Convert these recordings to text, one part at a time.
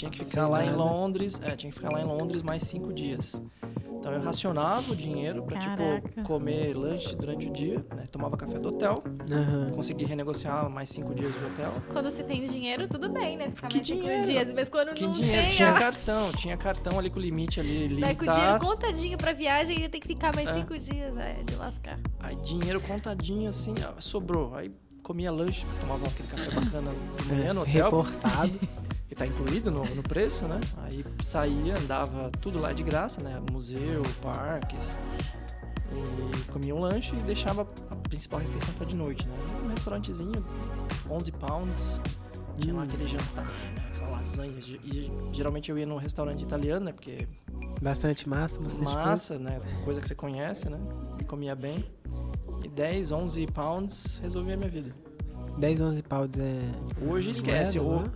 tinha que ficar lá em Londres, mais 5 dias. Então eu racionava o dinheiro pra, tipo, comer lanche durante o dia, né? Tomava café do hotel, consegui renegociar mais 5 dias de hotel. Quando você tem dinheiro, tudo bem, né? Ficar Que mais 5 dias, mas quando que não dinheiro? tem... Tinha cartão ali com o limite ali limitado. Vai com o dinheiro contadinho pra viagem e tem que ficar mais 5 dias, de lascar. Aí dinheiro contadinho, assim, sobrou. Aí comia lanche, tomava aquele café bacana de manhã no hotel. Reforçado. Que tá incluído no preço, né? Aí saía, andava tudo lá de graça, né? Museu, parques. E comia um lanche e deixava a principal refeição pra de noite, né? Um restaurantezinho, 11 pounds. Tinha lá aquele jantar, né? Aquela lasanha. E geralmente eu ia num restaurante italiano, né? Porque... Bastante massa, massa, né? Coisa que você conhece, né? E comia bem. E 10, 11 pounds resolvia a minha vida. 10, 11 pounds é... Hoje esquece. Oi?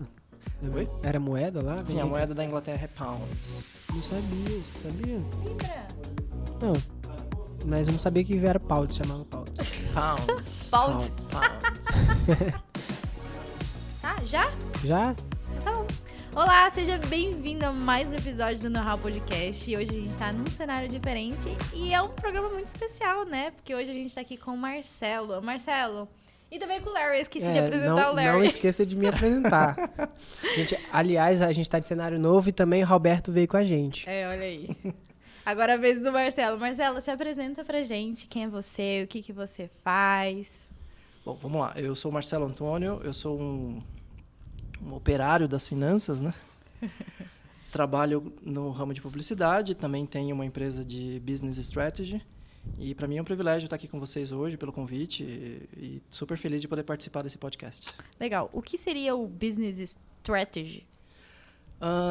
Era moeda lá? Sim, a moeda da Inglaterra é pounds. Não sabia. Libra. Não, mas eu não sabia que era pounds, chamava pounds. Pounds. Tá, já? Já? Tá bom. Olá, seja bem-vindo a mais um episódio do Know-How Podcast. E hoje a gente tá num cenário diferente e é um programa muito especial, né? Porque hoje a gente tá aqui com o Marcelo. Marcelo... E também com o Larry, eu esqueci de apresentar o Larry. Não esqueça de me apresentar. Aliás, a gente tá de cenário novo e também o Roberto veio com a gente. Olha aí. Agora a vez do Marcelo. Marcelo, se apresenta pra gente. Quem é você? O que você faz? Bom, vamos lá. Eu sou o Marcelo Antônio, eu sou um operário das finanças, né? Trabalho no ramo de publicidade, também tenho uma empresa de business strategy. E para mim é um privilégio estar aqui com vocês hoje pelo convite e super feliz de poder participar desse podcast. Legal. O que seria o business strategy?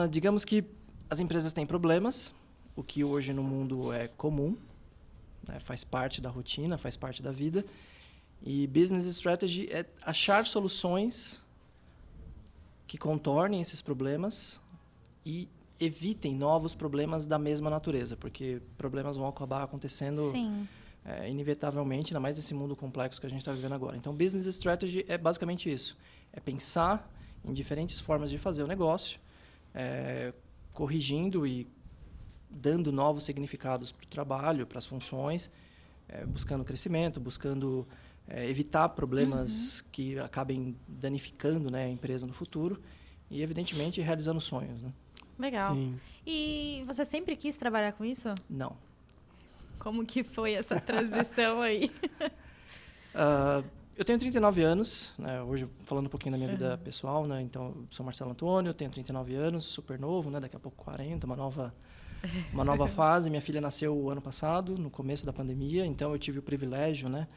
Digamos que as empresas têm problemas, o que hoje no mundo é comum, né? Faz parte da rotina, faz parte da vida. E business strategy é achar soluções que contornem esses problemas e evitem novos problemas da mesma natureza, porque problemas vão acabar acontecendo inevitavelmente, ainda mais nesse mundo complexo que a gente está vivendo agora. Então, business strategy é basicamente isso. É pensar em diferentes formas de fazer o negócio, corrigindo e dando novos significados para o trabalho, para as funções, buscando crescimento, buscando evitar problemas que acabem danificando, né, a empresa no futuro e, evidentemente, realizando sonhos, né? Legal. Sim. E você sempre quis trabalhar com isso? Não. Como que foi essa transição aí? Eu tenho 39 anos, né? Hoje falando um pouquinho da minha vida pessoal, né? Então, eu sou Marcelo Antônio, tenho 39 anos, super novo, né? Daqui a pouco 40, uma nova fase. Minha filha nasceu o ano passado, no começo da pandemia, então eu tive o privilégio, né?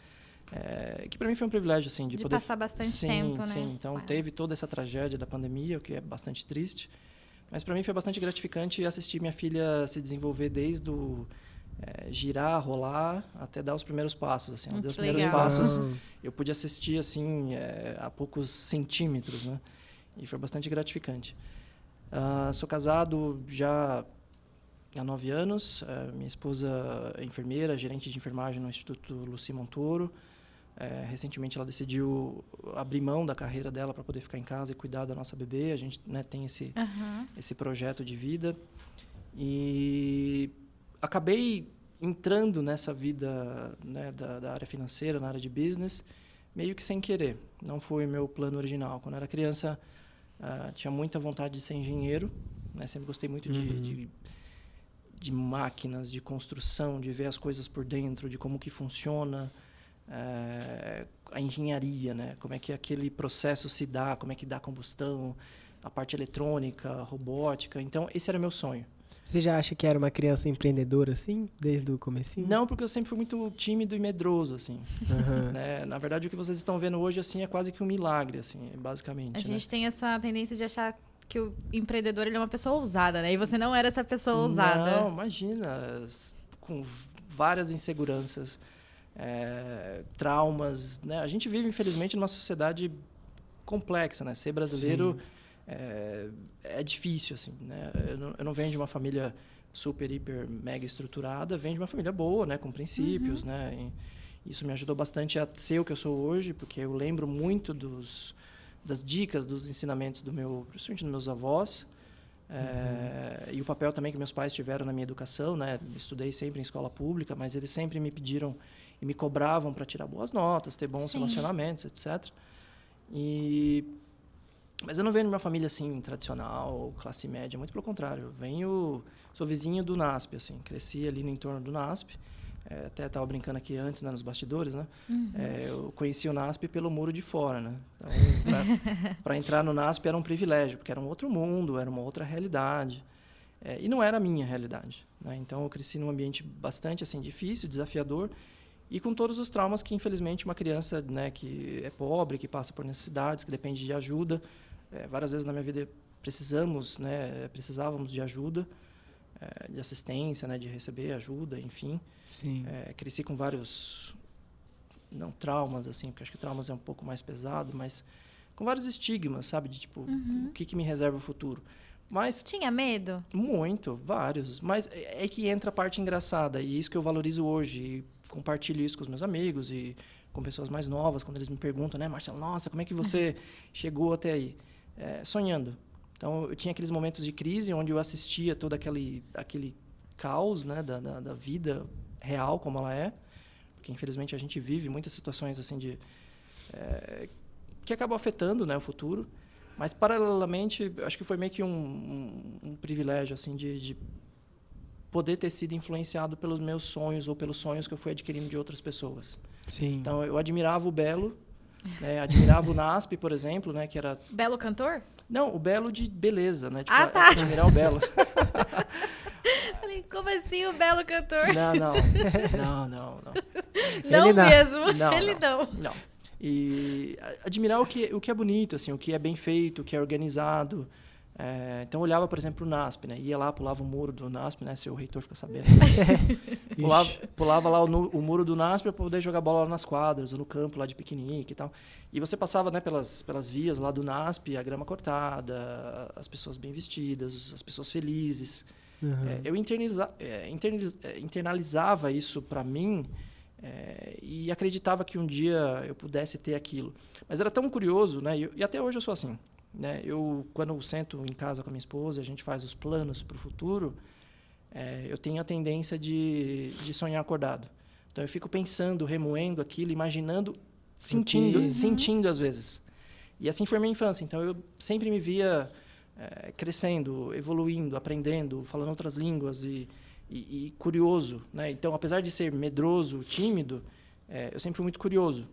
Que para mim foi um privilégio, assim, de poder... passar bastante tempo, né? Sim, então teve toda essa tragédia da pandemia, o que é bastante triste. Mas para mim foi bastante gratificante assistir minha filha se desenvolver desde o girar, rolar, até dar os primeiros passos. Assim. Ela deu os primeiros passos, eu pude assistir assim, a poucos centímetros, né? E foi bastante gratificante. Sou casado já há 9 anos. Minha esposa é enfermeira, gerente de enfermagem no Instituto Lucy Montoro. Recentemente ela decidiu abrir mão da carreira dela para poder ficar em casa e cuidar da nossa bebê. A gente, né, tem esse projeto de vida. E acabei entrando nessa vida, né, da área financeira, na área de business, meio que sem querer. Não foi meu plano original. Quando eu era criança, tinha muita vontade de ser engenheiro, né? Sempre gostei muito de máquinas, de construção, de ver as coisas por dentro, de como que funciona a engenharia, né? Como é que aquele processo se dá, como é que dá combustão, a parte eletrônica, robótica. Então, esse era meu sonho. Você já acha que era uma criança empreendedora, assim, desde o comecinho? Não, porque eu sempre fui muito tímido e medroso, assim. Né? Na verdade, o que vocês estão vendo hoje, assim, é quase que um milagre, assim, basicamente. A gente tem essa tendência de achar que o empreendedor ele é uma pessoa ousada, né? E você não era essa pessoa ousada. Não, imagina, com várias inseguranças, traumas, né? A gente vive, infelizmente, numa sociedade complexa, né? Ser brasileiro é difícil, assim, né? Eu não venho de uma família super, hiper, mega estruturada, venho de uma família boa, né? Com princípios, né? E isso me ajudou bastante a ser o que eu sou hoje, porque eu lembro muito das dicas, dos ensinamentos principalmente dos meus avós, E o papel também que meus pais tiveram na minha educação, né? Estudei sempre em escola pública, mas eles sempre me pediram e me cobravam para tirar boas notas, ter bons relacionamentos, etc. Mas eu não venho de uma família assim tradicional, classe média, muito pelo contrário. Sou vizinho do NASP, assim, cresci ali no entorno do NASP. Até estava brincando aqui antes, né, nos bastidores, né? Eu conheci o NASP pelo muro de fora, né? Então, para entrar no NASP era um privilégio, porque era um outro mundo, era uma outra realidade. E não era a minha realidade, né? Então, eu cresci num ambiente bastante assim, difícil, desafiador, e com todos os traumas que, infelizmente, uma criança, né, que é pobre, que passa por necessidades, que depende de ajuda. Várias vezes na minha vida precisávamos de ajuda, de assistência, né, de receber ajuda, enfim. Sim. Cresci com vários, não traumas, assim, porque acho que traumas é um pouco mais pesado, mas com vários estigmas, sabe, de tipo, o que me reserva o futuro. Mas tinha medo? Muito, vários. Mas é que entra a parte engraçada, e isso que eu valorizo hoje, e compartilho isso com os meus amigos e com pessoas mais novas, quando eles me perguntam, né, Marcelo, nossa, como é que você chegou até aí? Sonhando. Então, eu tinha aqueles momentos de crise onde eu assistia todo aquele caos, né, da vida real como ela é, porque infelizmente a gente vive muitas situações assim que acabam afetando, né, o futuro, mas paralelamente acho que foi meio que um privilégio assim de poder ter sido influenciado pelos meus sonhos ou pelos sonhos que eu fui adquirindo de outras pessoas. Sim. Então eu admirava o Belo, admirava o NASP, por exemplo, né, que era... Belo cantor? Não, o Belo de beleza, né? Tipo, tá. Admirar o Belo. Falei, como assim o Belo cantor? Não. Não mesmo. Ele não. E admirar o que é bonito, assim, o que é bem feito, o que é organizado. Então, eu olhava, por exemplo, o NASP, né? Ia lá, pulava o muro do NASP, né? Se o reitor fica sabendo. Pulava lá o muro do NASP para poder jogar bola lá nas quadras, ou no campo lá de piquenique e tal. E você passava, né, pelas vias lá do NASP, a grama cortada, as pessoas bem vestidas, as pessoas felizes. Eu internalizava isso para mim e acreditava que um dia eu pudesse ter aquilo. Mas era tão curioso, né? E até hoje eu sou assim. Né? Quando eu sento em casa com a minha esposa, a gente faz os planos para o futuro, eu tenho a tendência de sonhar acordado. Então, eu fico pensando, remoendo aquilo, imaginando, sentindo às vezes. E assim foi a minha infância. Então, eu sempre me via crescendo, evoluindo, aprendendo, falando outras línguas e curioso. Né? Então, apesar de ser medroso, tímido, eu sempre fui muito curioso.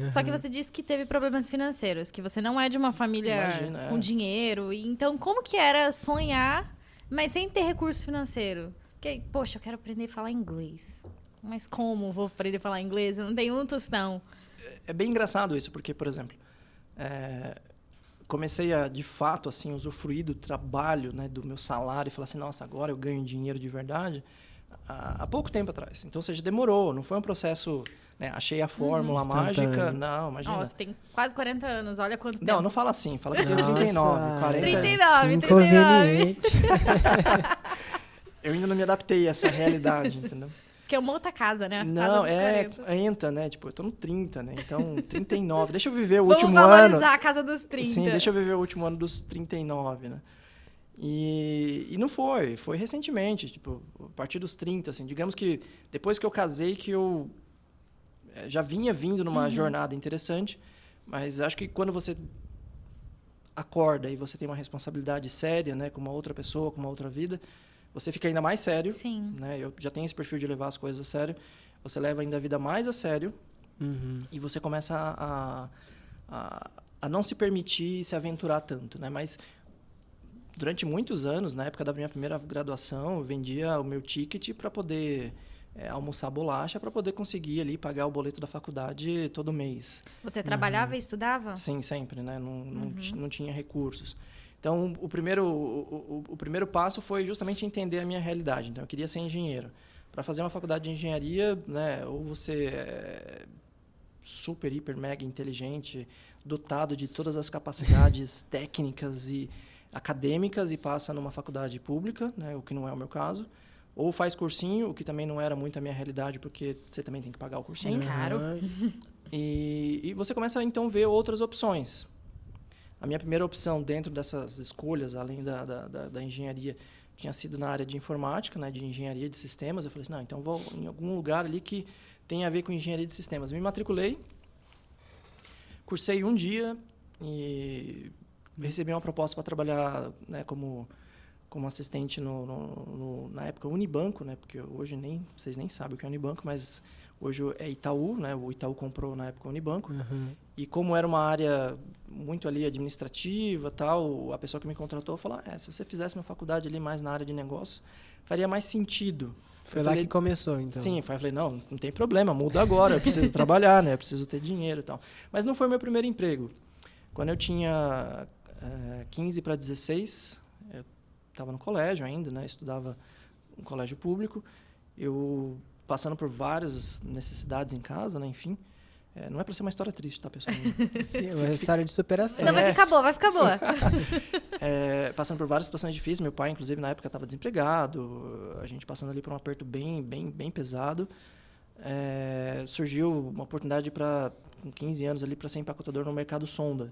Só que você disse que teve problemas financeiros, que você não é de uma família com dinheiro. Então, como que era sonhar, mas sem ter recurso financeiro? Porque, poxa, eu quero aprender a falar inglês. Mas como vou aprender a falar inglês? Eu não tenho um tostão. É bem engraçado isso, porque, por exemplo, comecei a, de fato, assim, usufruir do trabalho, né, do meu salário e falar assim, nossa, agora eu ganho dinheiro de verdade, há pouco tempo atrás. Então, ou seja, demorou, não foi um processo... achei a fórmula mágica. Não, imagina. Você tem quase 40 anos, olha quanto tempo. Não fala assim, fala que eu tenho 39, 40. 39. Eu ainda não me adaptei a essa realidade, entendeu? Porque é uma outra casa, né? Não, entra, né? Tipo, eu tô no 30, né? Então, 39. Deixa eu viver o Vamos último ano. Vamos valorizar a casa dos 30. Sim, deixa eu viver o último ano dos 39, né? E não foi recentemente, tipo, a partir dos 30, assim. Digamos que depois que eu casei, que eu já vinha vindo numa jornada interessante, mas acho que quando você acorda e você tem uma responsabilidade séria, né, com uma outra pessoa, com uma outra vida, você fica ainda mais sério. Sim. Né? Eu já tenho esse perfil de levar as coisas a sério. Você leva ainda a vida mais a sério e você começa a não se permitir se aventurar tanto, né? Mas durante muitos anos, na época da minha primeira graduação, eu vendia o meu ticket para poder almoçar bolacha, para poder conseguir ali pagar o boleto da faculdade todo mês. Você trabalhava e estudava? Sim, sempre, né? Não tinha recursos. Então, o primeiro passo foi justamente entender a minha realidade. Então, eu queria ser engenheiro. Para fazer uma faculdade de engenharia, né, ou você é super, hiper, mega inteligente, dotado de todas as capacidades técnicas e acadêmicas e passa numa faculdade pública, né, o que não é o meu caso, ou faz cursinho, o que também não era muito a minha realidade, porque você também tem que pagar o cursinho. É caro. E você começa, então, a ver outras opções. A minha primeira opção dentro dessas escolhas, além da engenharia, tinha sido na área de informática, né, de engenharia de sistemas. Eu falei assim, não, então vou em algum lugar ali que tem a ver com engenharia de sistemas. Me matriculei, cursei um dia e recebi uma proposta para trabalhar, né, como assistente na época Unibanco, né, porque hoje vocês nem sabem o que é Unibanco, mas hoje é Itaú, né, o Itaú comprou na época o Unibanco. E como era uma área muito ali administrativa, tal, a pessoa que me contratou falou, se você fizesse uma faculdade ali mais na área de negócios, faria mais sentido. Foi lá que começou, então. Sim, eu falei, não tem problema, muda agora, eu preciso trabalhar, né, eu preciso ter dinheiro e tal. Mas não foi o meu primeiro emprego. Quando eu tinha 15 para 16, eu estava no colégio ainda, né, estudava um colégio público, eu passando por várias necessidades em casa, né, enfim. Não é para ser uma história triste, tá, pessoal? Sim, é uma história de superação. Não, vai ficar boa, vai ficar boa. Passando por várias situações difíceis. Meu pai, inclusive, na época estava desempregado. A gente passando ali por um aperto bem pesado. Surgiu uma oportunidade com 15 anos ali para ser empacotador no mercado Sonda.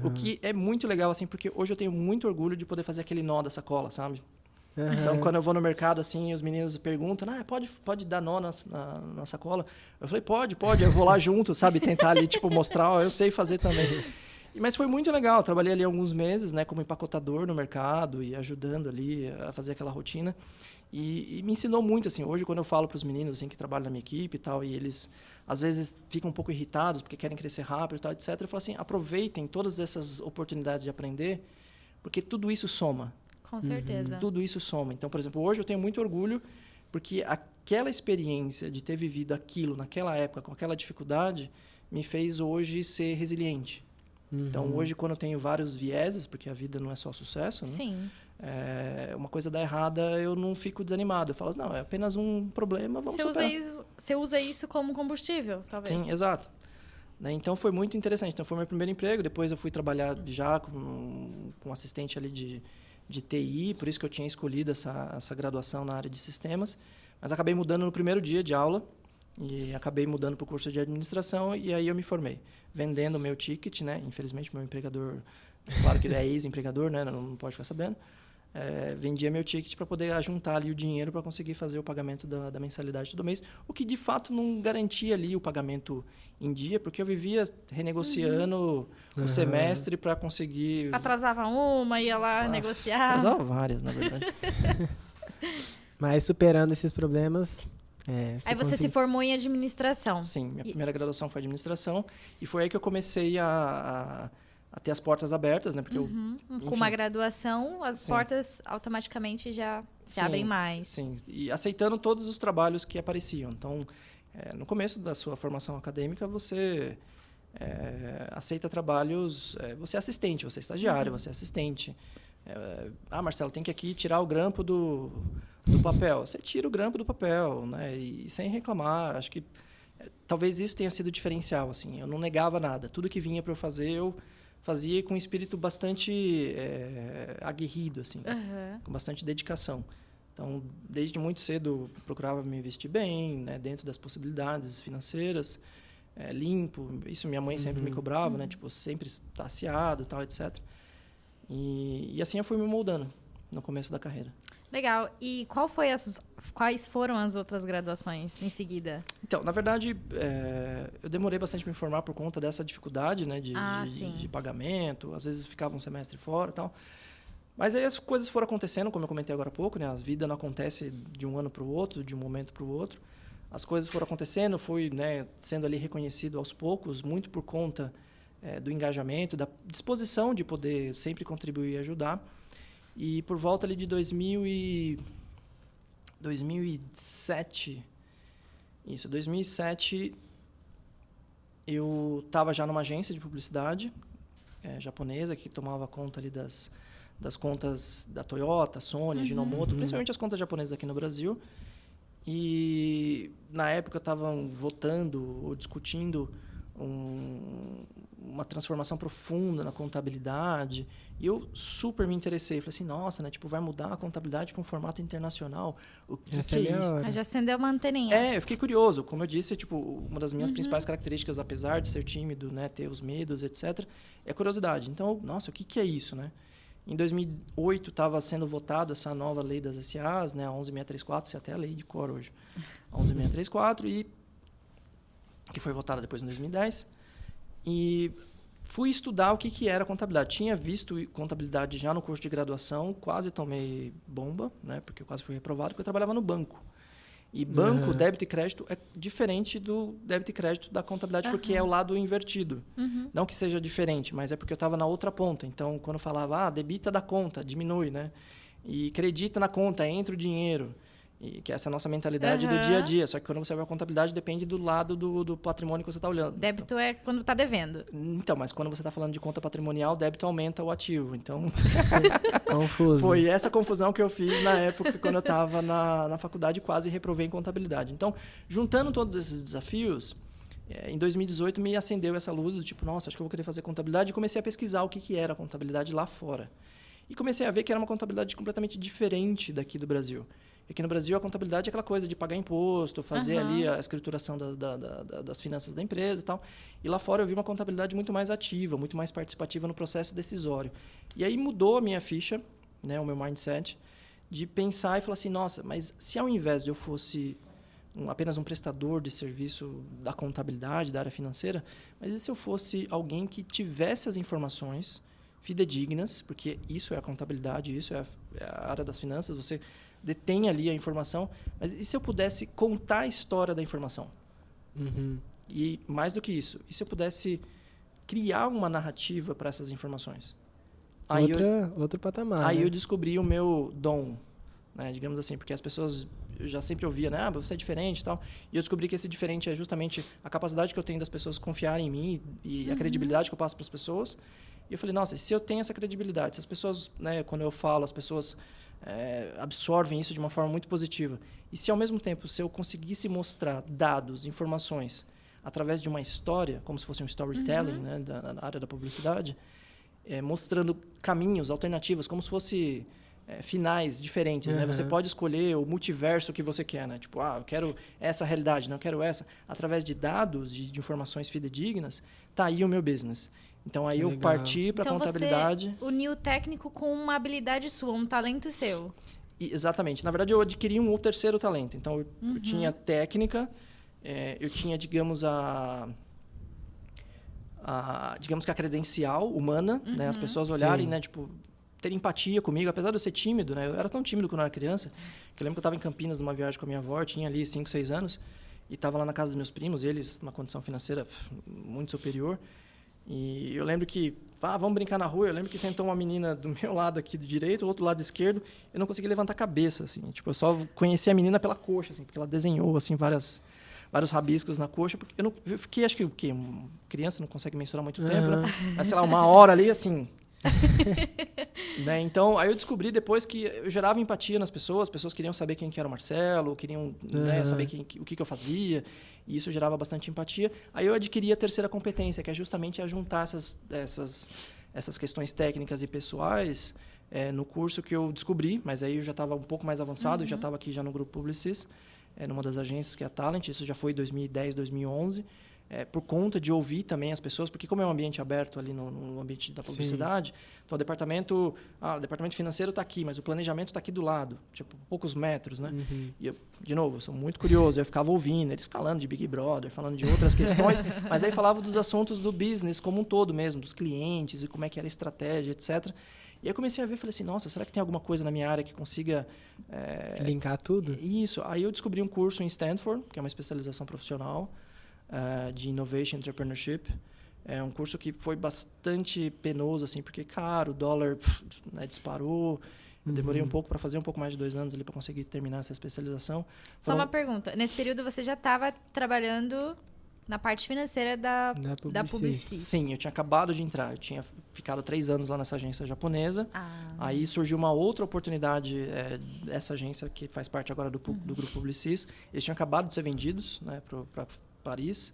O que é muito legal, assim, porque hoje eu tenho muito orgulho de poder fazer aquele nó da sacola, sabe? Então, quando eu vou no mercado, assim, os meninos perguntam, pode dar nó na sacola? Eu falei, pode. Eu vou lá junto, sabe? Tentar ali, mostrar, eu sei fazer também. Mas foi muito legal. Trabalhei ali alguns meses, né, como empacotador no mercado e ajudando ali a fazer aquela rotina. E me ensinou muito, assim. Hoje, quando eu falo para os meninos, assim, que trabalham na minha equipe e tal, e eles, às vezes, ficam um pouco irritados porque querem crescer rápido e tal, etc. Eu falo assim, aproveitem todas essas oportunidades de aprender, porque tudo isso soma. Com certeza. Tudo isso soma. Então, por exemplo, hoje eu tenho muito orgulho porque aquela experiência de ter vivido aquilo naquela época, com aquela dificuldade, me fez hoje ser resiliente. Então, hoje, quando eu tenho vários vieses, porque a vida não é só sucesso, né? Sim. Uma coisa dá errada, eu não fico desanimado. Eu falo, não, é apenas um problema, vamos superar. Você usa isso como combustível, talvez. Sim, exato. Então, foi muito interessante. Então, foi meu primeiro emprego. Depois, eu fui trabalhar já com assistente ali de TI, por isso que eu tinha escolhido essa graduação na área de sistemas, mas acabei mudando no primeiro dia de aula e acabei mudando para o curso de administração e aí eu me formei, vendendo o meu ticket, né? Infelizmente, meu empregador, claro que ele é ex-empregador, né? Não pode ficar sabendo. Vendia meu ticket para poder juntar ali o dinheiro para conseguir fazer o pagamento da mensalidade todo mês, o que de fato não garantia ali o pagamento em dia, porque eu vivia renegociando o semestre para conseguir... Atrasava uma, ia lá negociar. Atrasava várias, na verdade. Mas superando esses problemas... Aí você se formou em administração. Sim, minha primeira graduação foi administração e foi aí que eu comecei a ter as portas abertas, né? Porque Com uma graduação, as portas automaticamente já se abrem mais. Sim, e aceitando todos os trabalhos que apareciam. Então, no começo da sua formação acadêmica, você aceita trabalhos... você é assistente, você é estagiário, você é assistente. Marcelo, tem que aqui tirar o grampo do papel. Você tira o grampo do papel, né? E sem reclamar. Acho que talvez isso tenha sido diferencial, assim. Eu não negava nada. Tudo que vinha para eu fazer, eu fazia com um espírito bastante aguerrido, assim, com bastante dedicação. Então, desde muito cedo, procurava me vestir bem, né, dentro das possibilidades financeiras, limpo. Isso minha mãe sempre me cobrava, né, sempre estaciado, tal, etc. E assim eu fui me moldando no começo da carreira. Legal. E quais foram as outras graduações em seguida? Então, na verdade, eu demorei bastante para me formar por conta dessa dificuldade, né, de pagamento. Às vezes ficava um semestre fora e tal. Mas aí as coisas foram acontecendo, como eu comentei agora há pouco, né? A vida não acontece de um ano para o outro, de um momento para o outro. As coisas foram acontecendo, fui, né, sendo ali reconhecido aos poucos, muito por conta do engajamento, da disposição de poder sempre contribuir e ajudar. E por volta ali de 2007, eu estava já numa agência de publicidade japonesa que tomava conta ali das contas da Toyota, Sony, Ajinomoto, principalmente as contas japonesas aqui no Brasil. E na época estavam votando ou discutindo uma transformação profunda na contabilidade. E eu super me interessei. Falei assim, nossa, né? Tipo, vai mudar a contabilidade para um formato internacional. O que é isso? Já acendeu uma anteninha. Eu fiquei curioso. Como eu disse, tipo, uma das minhas principais características, apesar de ser tímido, né? Ter os medos, etc., é a curiosidade. Então, nossa, o que é isso, né? Em 2008, estava sendo votado essa nova lei das SAs, né? A 11634, se até a lei de cor hoje. A 11634, que foi votada depois em 2010. E fui estudar o que era contabilidade. Tinha visto contabilidade já no curso de graduação, quase tomei bomba, né? Porque eu quase fui reprovado, porque eu trabalhava no banco. E banco, débito e crédito, é diferente do débito e crédito da contabilidade, porque é o lado invertido. Não que seja diferente, mas é porque eu estava na outra ponta. Então, quando eu falava, debita da conta, diminui, né? E credita na conta, entra o dinheiro. E que essa é a nossa mentalidade do dia a dia. Só que quando você vai a contabilidade, depende do lado do patrimônio que você está olhando. Débito é quando está devendo. Então, mas quando você está falando de conta patrimonial, débito aumenta o ativo. Então, Confuso. Foi essa confusão que eu fiz na época, quando eu estava na faculdade e quase reprovei em contabilidade. Então, juntando todos esses desafios, em 2018 me acendeu essa luz do tipo, nossa, acho que eu vou querer fazer contabilidade. E comecei a pesquisar o que era a contabilidade lá fora. E comecei a ver que era uma contabilidade completamente diferente daqui do Brasil. Aqui no Brasil, a contabilidade é aquela coisa de pagar imposto, fazer ali a escrituração das finanças da empresa e tal. E lá fora eu vi uma contabilidade muito mais ativa, muito mais participativa no processo decisório. E aí mudou a minha ficha, né, o meu mindset, de pensar e falar assim, nossa, mas se ao invés de eu fosse apenas um prestador de serviço da contabilidade, da área financeira, mas e se eu fosse alguém que tivesse as informações fidedignas, porque isso é a contabilidade, isso é a área das finanças, você detém ali a informação, mas e se eu pudesse contar a história da informação? E mais do que isso, e se eu pudesse criar uma narrativa para essas informações? Outro patamar. Aí né? eu descobri o meu dom, né, digamos assim, porque as pessoas, eu já sempre ouvia, né, você é diferente e tal, e eu descobri que esse diferente é justamente a capacidade que eu tenho das pessoas confiarem em mim e a credibilidade que eu passo para as pessoas. E eu falei, nossa, se eu tenho essa credibilidade, se as pessoas, né, quando eu falo, as pessoas absorvem isso de uma forma muito positiva. E se, ao mesmo tempo, se eu conseguisse mostrar dados, informações, através de uma história, como se fosse um storytelling, né, da área da publicidade, mostrando caminhos, alternativas, como se fosse finais diferentes. Né? Você pode escolher o multiverso que você quer. Né? Tipo, eu quero essa realidade, não quero essa. Através de dados, de informações fidedignas, tá aí o meu business. Então, aí eu parti para a contabilidade. Você uniu o técnico com uma habilidade sua, um talento seu. Exatamente. Na verdade, eu adquiri um terceiro talento. Então, eu tinha técnica, eu tinha, digamos, digamos que a credencial humana, né? As pessoas olharem, né? Tipo, ter empatia comigo. Apesar de eu ser tímido, né? Eu era tão tímido quando eu era criança, que eu lembro que eu estava em Campinas numa viagem com a minha avó, eu tinha ali 5, 6 anos, e estava lá na casa dos meus primos, eles numa condição financeira muito superior. E eu lembro que, vamos brincar na rua, eu lembro que sentou uma menina do meu lado aqui do direito, do outro lado esquerdo, eu não consegui levantar a cabeça, assim. Tipo, eu só conheci a menina pela coxa, assim, porque ela desenhou, assim, vários rabiscos na coxa. Porque eu fiquei, acho que, criança não consegue mensurar muito tempo, né? Mas, sei lá, 1 hora ali, assim... né? Então, aí eu descobri depois que eu gerava empatia nas pessoas, as pessoas queriam saber quem que era o Marcelo, queriam né, saber o que eu fazia, e isso gerava bastante empatia. Aí eu adquiri a terceira competência, que é justamente a juntar essas questões técnicas e pessoais no curso que eu descobri, mas aí eu já estava um pouco mais avançado, eu já estava aqui já no Grupo Publicis, numa das agências que é a Talent, isso já foi em 2010, 2011, por conta de ouvir também as pessoas, porque como é um ambiente aberto ali no ambiente da publicidade, então o departamento financeiro está aqui, mas o planejamento está aqui do lado, tipo, poucos metros, né? E eu, de novo, eu sou muito curioso, eu ficava ouvindo eles falando de Big Brother, falando de outras questões, mas aí falava dos assuntos do business como um todo mesmo, dos clientes e como é que era a estratégia, etc. E aí eu comecei a ver, falei assim, nossa, será que tem alguma coisa na minha área que consiga... linkar tudo? Isso. Aí eu descobri um curso em Stanford, que é uma especialização profissional, de Innovation Entrepreneurship. É um curso que foi bastante penoso, assim, porque, cara, o dólar né, disparou. Eu demorei um pouco para fazer, um pouco mais de 2 anos ali para conseguir terminar essa especialização. Só uma pergunta. Nesse período você já estava trabalhando na parte financeira da Publicis? Sim, eu tinha acabado de entrar. Eu tinha ficado 3 anos lá nessa agência japonesa. Aí surgiu uma outra oportunidade dessa agência, que faz parte agora do Grupo Publicis. Eles tinham acabado de ser vendidos, né, para Paris.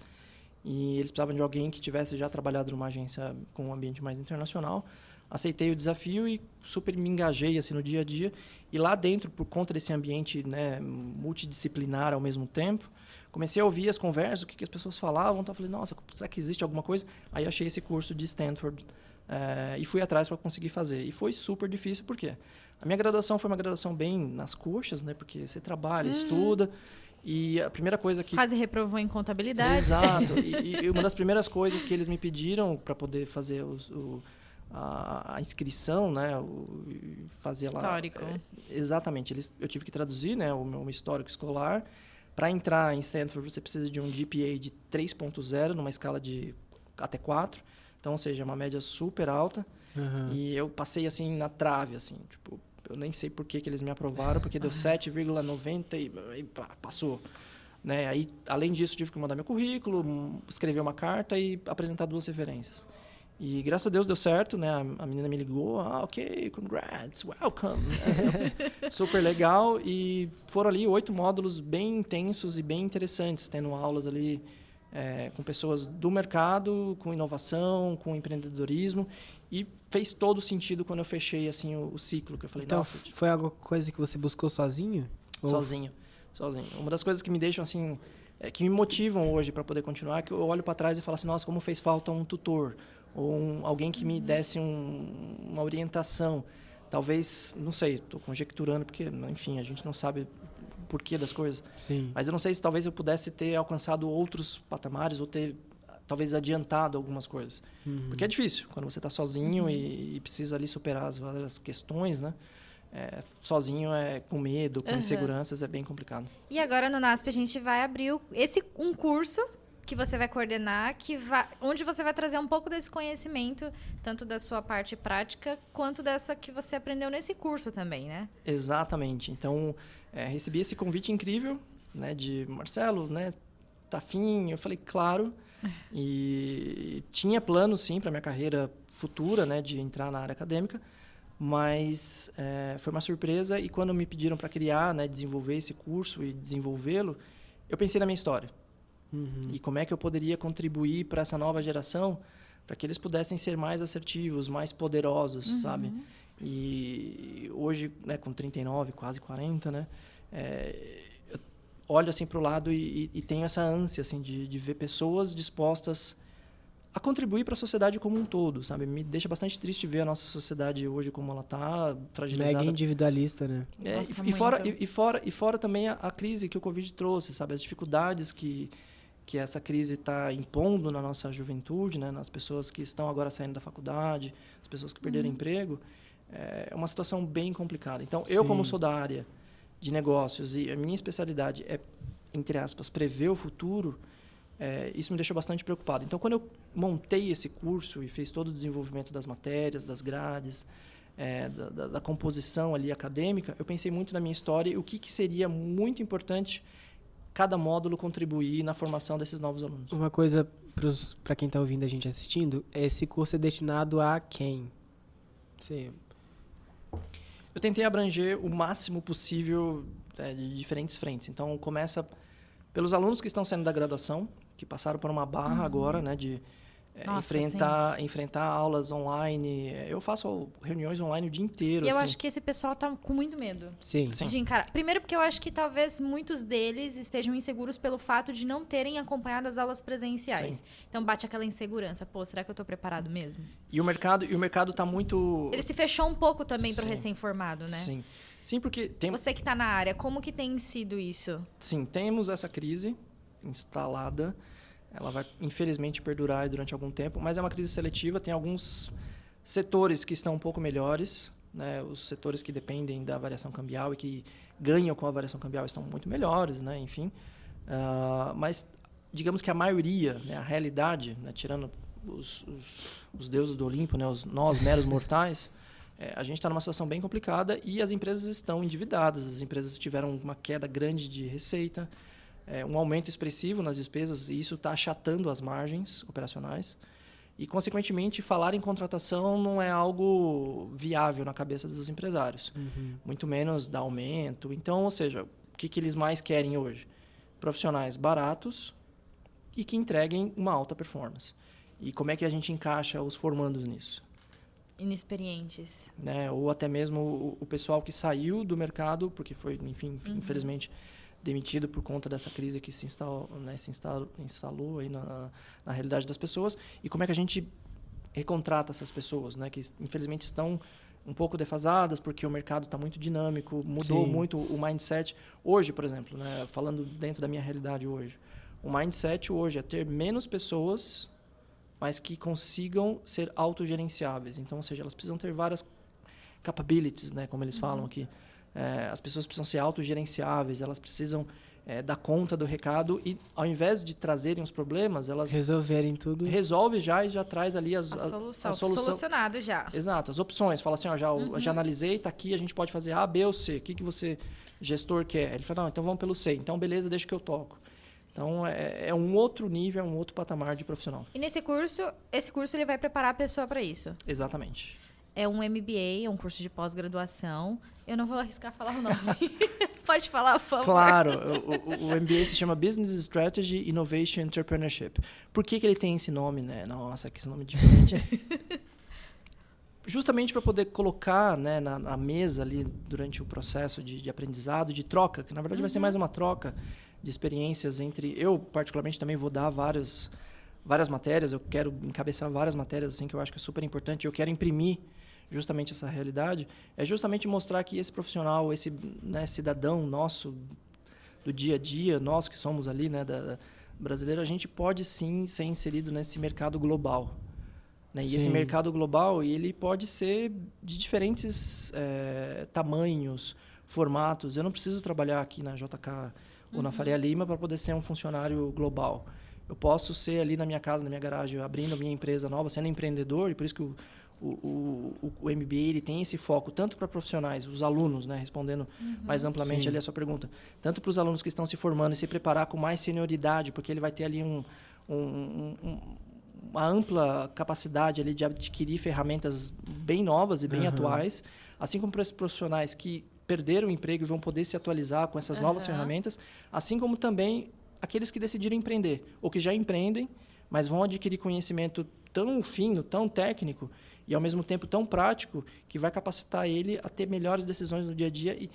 e eles precisavam de alguém que tivesse já trabalhado numa agência com um ambiente mais internacional. Aceitei o desafio e super me engajei assim, no dia a dia. E lá dentro, por conta desse ambiente, né, multidisciplinar ao mesmo tempo, comecei a ouvir as conversas, o que as pessoas falavam. Então, eu falei, nossa, será que existe alguma coisa? Aí achei esse curso de Stanford e fui atrás para conseguir fazer. E foi super difícil, por quê? A minha graduação foi uma graduação bem nas coxas, né, porque você trabalha, estuda. E a primeira coisa que... Quase reprovou em contabilidade. Exato. E uma das primeiras coisas que eles me pediram para poder fazer a inscrição, né, fazer histórico. lá... exatamente. Eu tive que traduzir, né, o meu histórico escolar. Para entrar em Stanford, você precisa de um GPA de 3.0, numa escala de até 4. Então, ou seja, uma média super alta. Uhum. E eu passei, assim, na trave, assim. Tipo, eu nem sei por que eles me aprovaram, porque deu 7,90 e passou. Né? Aí, além disso, tive que mandar meu currículo, escrever uma carta e apresentar 2 referências. E, graças a Deus, deu certo, né? A menina me ligou, ok, congrats, welcome. Super legal. E foram ali 8 módulos bem intensos e bem interessantes, tendo aulas ali com pessoas do mercado, com inovação, com empreendedorismo. E fez todo sentido quando eu fechei, assim, o ciclo, que eu falei, Então, nossa... foi alguma coisa que você buscou sozinho? Sozinho. Uma das coisas que me deixam, assim... que me motivam hoje para poder continuar, é que eu olho para trás e falo assim, nossa, como fez falta um tutor, ou alguém que me desse uma orientação. Talvez, não sei, estou conjecturando, porque, enfim, a gente não sabe o porquê das coisas. Sim. Mas eu não sei se talvez eu pudesse ter alcançado outros patamares ou ter, talvez, adiantado algumas coisas. Porque é difícil, quando você está sozinho e precisa ali superar as várias questões, né? Sozinho, com medo, com inseguranças, é bem complicado. E agora no NASP a gente vai abrir um curso que você vai coordenar, onde você vai trazer um pouco desse conhecimento, tanto da sua parte prática, quanto dessa que você aprendeu nesse curso também, né? Exatamente. Então, recebi esse convite incrível, né, de Marcelo, né, tá afim? Eu falei, claro. E tinha plano, sim, para minha carreira futura, né, de entrar na área acadêmica, mas foi uma surpresa. E quando me pediram para criar, né, desenvolver esse curso e desenvolvê-lo, eu pensei na minha história. E como é que eu poderia contribuir para essa nova geração, para que eles pudessem ser mais assertivos, mais poderosos, sabe? E hoje, né, com 39, quase 40, né, eu olho assim para o lado e tenho essa ânsia assim, de ver pessoas dispostas a contribuir para a sociedade como um todo, sabe? Me deixa bastante triste ver a nossa sociedade hoje como ela está, fragilizada. Mega individualista, né? Nossa, e fora também a crise que o Covid trouxe, sabe? As dificuldades que essa crise está impondo na nossa juventude, né? Nas pessoas que estão agora saindo da faculdade, as pessoas que perderam emprego. É uma situação bem complicada. Então, eu, como sou da área de negócios e a minha especialidade é, entre aspas, prever o futuro, isso me deixou bastante preocupado. Então, quando eu montei esse curso e fiz todo o desenvolvimento das matérias, das grades, da composição ali acadêmica, eu pensei muito na minha história e o que seria muito importante cada módulo contribuir na formação desses novos alunos. Uma coisa para quem está ouvindo a gente assistindo, esse curso é destinado a quem? Sim. Eu tentei abranger o máximo possível de diferentes frentes. Então, começa pelos alunos que estão saindo da graduação, que passaram por uma barra agora, né, de enfrentar aulas online. Eu faço reuniões online o dia inteiro. E eu assim. acho que esse pessoal tá com muito medo. Sim. De encarar. Primeiro porque eu acho que talvez muitos deles estejam inseguros pelo fato de não terem acompanhado as aulas presenciais. Sim. Então bate aquela insegurança. Pô, será que eu tô preparado mesmo? E o mercado tá muito... Ele se fechou um pouco também pro recém-formado, né? Sim. Sim, porque tem... Você que tá na área, como que tem sido isso? Sim, temos essa crise instalada. Ela vai, infelizmente, perdurar durante algum tempo, mas é uma crise seletiva. Tem alguns setores que estão um pouco melhores, né? Os setores que dependem da variação cambial e que ganham com a variação cambial estão muito melhores, né? Enfim. Mas, digamos que a maioria, né? A realidade, né? Tirando os deuses do Olimpo, né? Nós, meros mortais, a gente está numa situação bem complicada e as empresas estão endividadas. As empresas tiveram uma queda grande de receita, um aumento expressivo nas despesas, e isso está achatando as margens operacionais. E, consequentemente, falar em contratação não é algo viável na cabeça dos empresários. Muito menos dar aumento. Então, ou seja, o que eles mais querem hoje? Profissionais baratos, e que entreguem uma alta performance. E como é que a gente encaixa os formandos nisso? Inexperientes. Né? Ou até mesmo o pessoal que saiu do mercado, porque foi, enfim, infelizmente, demitido por conta dessa crise que se instalou aí na realidade das pessoas. E como é que a gente recontrata essas pessoas, né? Que infelizmente estão um pouco defasadas, porque o mercado está muito dinâmico, mudou muito o mindset. Hoje, por exemplo, né? Falando dentro da minha realidade hoje, o mindset hoje é ter menos pessoas, mas que consigam ser autogerenciáveis. Então, ou seja, elas precisam ter várias capabilities, né? Como eles falam aqui. As pessoas precisam ser autogerenciáveis, elas precisam dar conta do recado e, ao invés de trazerem os problemas, elas resolverem tudo. Resolve já e já traz ali a solução. Solucionado já. Exato, as opções. Fala assim, ó, já analisei, está aqui, a gente pode fazer A, B ou C. O que você, gestor, quer? Ele fala, não, então vamos pelo C. Então, beleza, deixa que eu toco. Então, é um outro nível, é um outro patamar de profissional. E esse curso ele vai preparar a pessoa para isso? Exatamente. É um MBA, é um curso de pós-graduação. Eu não vou arriscar falar o nome. Pode falar, por favor. Claro, o MBA se chama Business Strategy, Innovation Entrepreneurship. Por que ele tem esse nome, né? Nossa, que esse nome diferente. Justamente para poder colocar, né, na mesa ali durante o processo de aprendizado, de troca, que na verdade vai ser mais uma troca de experiências entre... Eu, particularmente, também vou dar várias matérias, eu quero encabeçar várias matérias assim, que eu acho que é super importante, eu quero imprimir justamente essa realidade, é justamente mostrar que esse profissional, esse, né, cidadão nosso do dia a dia, nós que somos ali, né, brasileiro, a gente pode sim ser inserido nesse mercado global. Né? E esse mercado global, ele pode ser de diferentes tamanhos, formatos. Eu não preciso trabalhar aqui na JK ou na Faria Lima para poder ser um funcionário global. Eu posso ser ali na minha casa, na minha garagem, abrindo a minha empresa nova, sendo empreendedor, e por isso que o MBA ele tem esse foco tanto para profissionais, os alunos, né, respondendo mais amplamente ali a sua pergunta, tanto para os alunos que estão se formando e se preparar com mais senioridade, porque ele vai ter ali uma ampla capacidade ali de adquirir ferramentas bem novas e bem atuais, assim como para esses profissionais que perderam o emprego e vão poder se atualizar com essas novas ferramentas, assim como também aqueles que decidiram empreender, ou que já empreendem, mas vão adquirir conhecimento tão fino, tão técnico, e ao mesmo tempo tão prático, que vai capacitar ele a ter melhores decisões no dia a dia e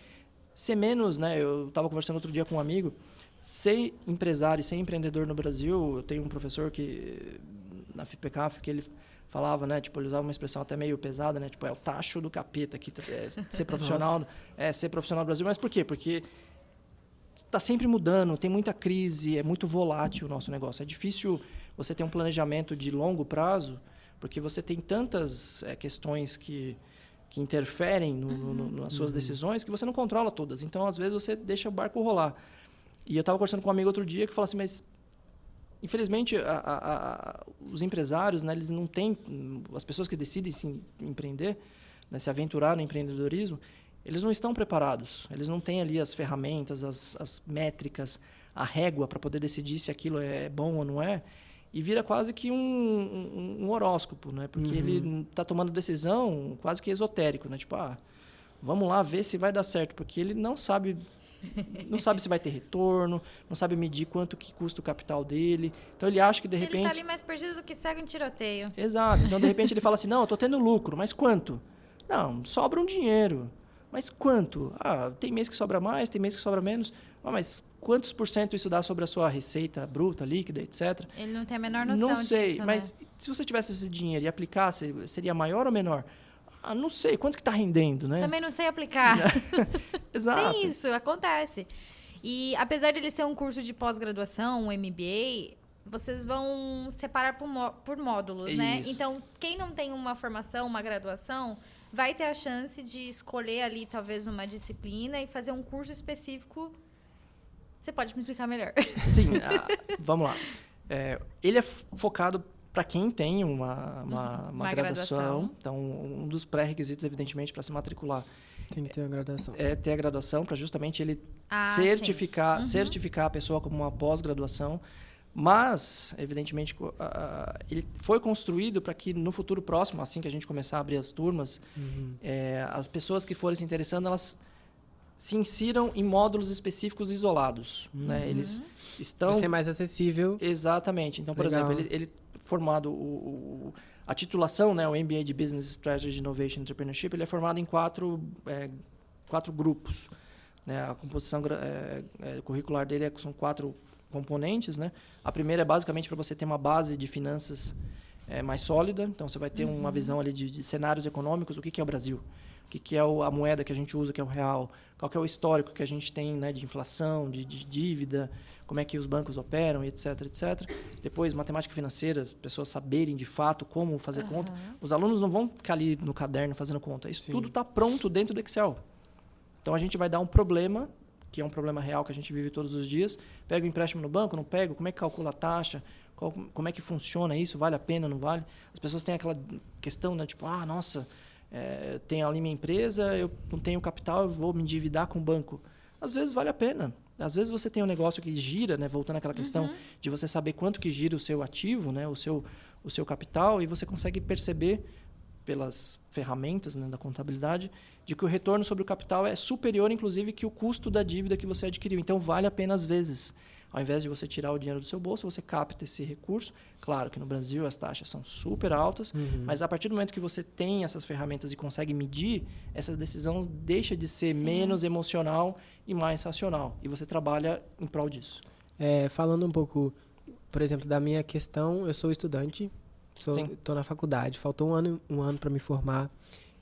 ser menos, né? Eu estava conversando outro dia com um amigo, ser empresário e ser empreendedor no Brasil, eu tenho um professor que, na FIPECAF, que ele falava, né? Tipo, ele usava uma expressão até meio pesada, né? Tipo, é o tacho do capeta, que ser profissional, ser profissional no Brasil. Mas por quê? Porque está sempre mudando, tem muita crise, é muito volátil o nosso negócio. É difícil você ter um planejamento de longo prazo, porque você tem tantas questões que interferem nas suas decisões que você não controla todas. Então, às vezes, você deixa o barco rolar. E eu estava conversando com um amigo outro dia que falou assim, mas, infelizmente, os empresários, né, eles não têm... As pessoas que decidem se empreender, né, se aventurar no empreendedorismo, eles não estão preparados. Eles não têm ali as ferramentas, as métricas, a régua para poder decidir se aquilo é bom ou não é. E vira quase que um horóscopo, né? Porque ele está tomando decisão quase que esotérico, né? Tipo, vamos lá ver se vai dar certo, porque ele não sabe se vai ter retorno, não sabe medir quanto que custa o capital dele. Então ele acha que de repente... Ele está ali mais perdido do que cego em tiroteio. Exato. Então de repente ele fala assim, não, eu estou tendo lucro, mas quanto? Não, sobra um dinheiro. Mas quanto? Tem mês que sobra mais, tem mês que sobra menos. Mas quantos por cento isso dá sobre a sua receita bruta, líquida, etc? Ele não tem a menor noção disso, não sei, né? mas se você tivesse esse dinheiro e aplicasse, seria maior ou menor? Não sei, quanto que está rendendo, né? Também não sei aplicar. Exato. Tem isso, acontece. E apesar de ele ser um curso de pós-graduação, um MBA, vocês vão separar por módulos, né? Então, quem não tem uma formação, uma graduação, vai ter a chance de escolher ali talvez uma disciplina e fazer um curso específico. Você pode me explicar melhor? Sim, vamos lá. Ele é focado para quem tem uma graduação. Então, um dos pré-requisitos, evidentemente, para se matricular tem que ter a graduação. É ter a graduação para justamente ele certificar a pessoa como uma pós-graduação. Mas, evidentemente, ele foi construído para que no futuro próximo, assim que a gente começar a abrir as turmas, as pessoas que forem se interessando, elas se insiram em módulos específicos isolados. Né? Eles estão... Para ser mais acessível. Exatamente. Então, por Legal. exemplo, ele formado a titulação, né, o MBA de Business Strategy, Innovation and Entrepreneurship, ele é formado em quatro grupos. Né? A composição curricular dele são 4 componentes. Né? A primeira é basicamente para você ter uma base de finanças mais sólida. Então, você vai ter uma visão ali de cenários econômicos. O que é o Brasil? O que é a moeda que a gente usa, que é o real? Qual que é o histórico que a gente tem, né, de inflação, de dívida? Como é que os bancos operam, etc, etc. Depois, matemática financeira, pessoas saberem de fato como fazer conta. Os alunos não vão ficar ali no caderno fazendo conta. Isso tudo está pronto dentro do Excel. Então, a gente vai dar um problema, que é um problema real que a gente vive todos os dias. Pega o empréstimo no banco, não pego? Como é que calcula a taxa? Como é que funciona isso? Vale a pena, não vale? As pessoas têm aquela questão, né? Tipo, nossa, tenho ali minha empresa, eu não tenho capital, eu vou me endividar com o banco. Às vezes vale a pena. Às vezes você tem um negócio que gira, né? Voltando àquela questão de você saber quanto que gira o seu ativo, né? o seu capital, e você consegue perceber pelas ferramentas, né, da contabilidade, de que o retorno sobre o capital é superior, inclusive, que o custo da dívida que você adquiriu. Então, vale a pena às vezes. Ao invés de você tirar o dinheiro do seu bolso, você capta esse recurso. Claro que no Brasil as taxas são super altas, mas a partir do momento que você tem essas ferramentas e consegue medir, essa decisão deixa de ser menos emocional e mais racional. E você trabalha em prol disso. Falando um pouco, por exemplo, da minha questão, eu sou estudante, estou na faculdade, faltou um ano para me formar.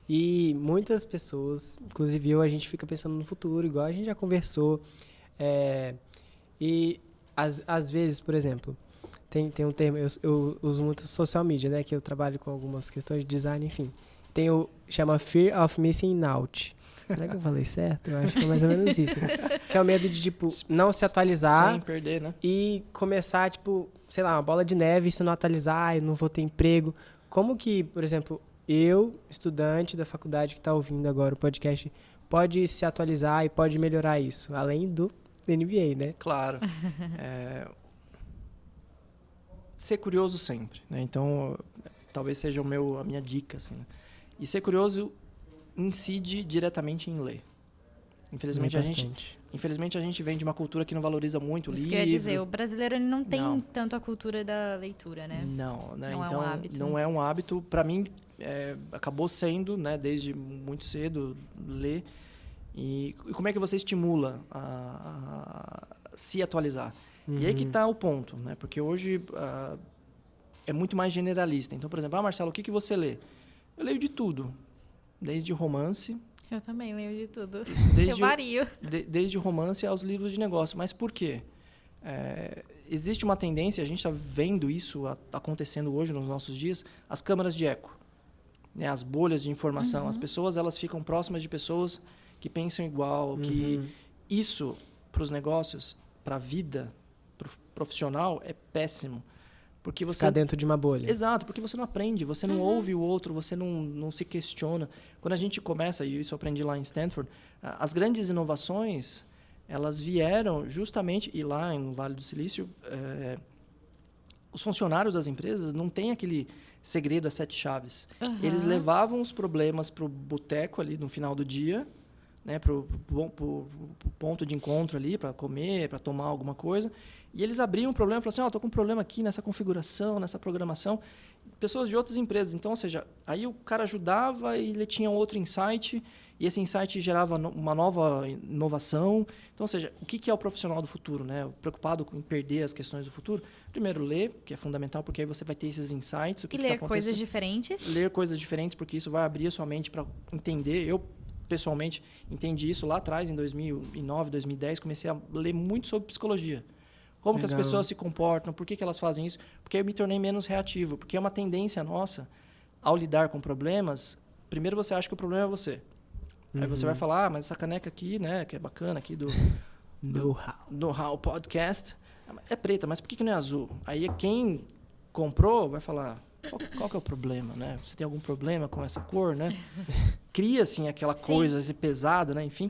E muitas pessoas, inclusive eu, a gente fica pensando no futuro, igual a gente já conversou. E às vezes, por exemplo, tem um termo, eu uso muito social media, né? Que eu trabalho com algumas questões de design, enfim. Chama Fear of Missing Out. Será que eu falei certo? Eu acho que é mais ou menos isso. Que é o medo de, tipo, não se atualizar. Sem perder, né? E começar, tipo, sei lá, uma bola de neve, se não atualizar, eu não vou ter emprego. Como que, por exemplo, eu, estudante da faculdade que está ouvindo agora o podcast, pode se atualizar e pode melhorar isso? Além do NBA, né? Claro. Ser curioso sempre, né? Então, talvez seja a minha dica, assim, né? E ser curioso incide diretamente em ler. Infelizmente, a gente vem de uma cultura que não valoriza muito o livro. Isso que eu ia dizer, o brasileiro ele não tem tanto a cultura da leitura, né? Não, né? Não então, é um hábito. Não é um hábito. Para mim, acabou sendo, né, desde muito cedo, ler. E como é que você estimula a se atualizar? E aí que está o ponto, né? Porque hoje é muito mais generalista. Então, por exemplo, Marcelo, o que você lê? Eu leio de tudo, desde romance. Eu também leio de tudo. Eu vario. Desde romance aos livros de negócio. Mas por quê? Existe uma tendência, a gente está vendo isso acontecendo hoje nos nossos dias, as câmaras de eco, né? As bolhas de informação. As pessoas elas ficam próximas de pessoas que pensam igual, que isso, para os negócios, para a vida, para o profissional, é péssimo. Porque você ficar dentro de uma bolha. Exato, porque você não aprende, você não ouve o outro, você não se questiona. Quando a gente começa, e isso eu aprendi lá em Stanford, as grandes inovações, elas vieram justamente, e lá no Vale do Silício, os funcionários das empresas não têm aquele segredo das 7 chaves. Eles levavam os problemas para o boteco ali no final do dia, né, para o ponto de encontro ali, para comer, para tomar alguma coisa. E eles abriam um problema e falavam assim, estou com um problema aqui nessa configuração, nessa programação. Pessoas de outras empresas. Então, ou seja, aí o cara ajudava e ele tinha outro insight, e esse insight gerava uma nova inovação. Então, ou seja, o que é o profissional do futuro, né? Preocupado em perder as questões do futuro? Primeiro, ler, que é fundamental, porque aí você vai ter esses insights. E ler coisas diferentes. Ler coisas diferentes, porque isso vai abrir a sua mente para entender. Eu, pessoalmente, entendi isso lá atrás, em 2009, 2010, comecei a ler muito sobre psicologia. Como que as pessoas se comportam, por que elas fazem isso? Porque eu me tornei menos reativo, porque é uma tendência nossa, ao lidar com problemas, primeiro você acha que o problema é você. Aí você vai falar, mas essa caneca aqui, né, que é bacana, aqui do Know-How Podcast, é preta, mas por que não é azul? Aí quem comprou vai falar, qual que é o problema, né? Você tem algum problema com essa cor, né? Cria, assim, aquela coisa assim, pesada, né? Enfim.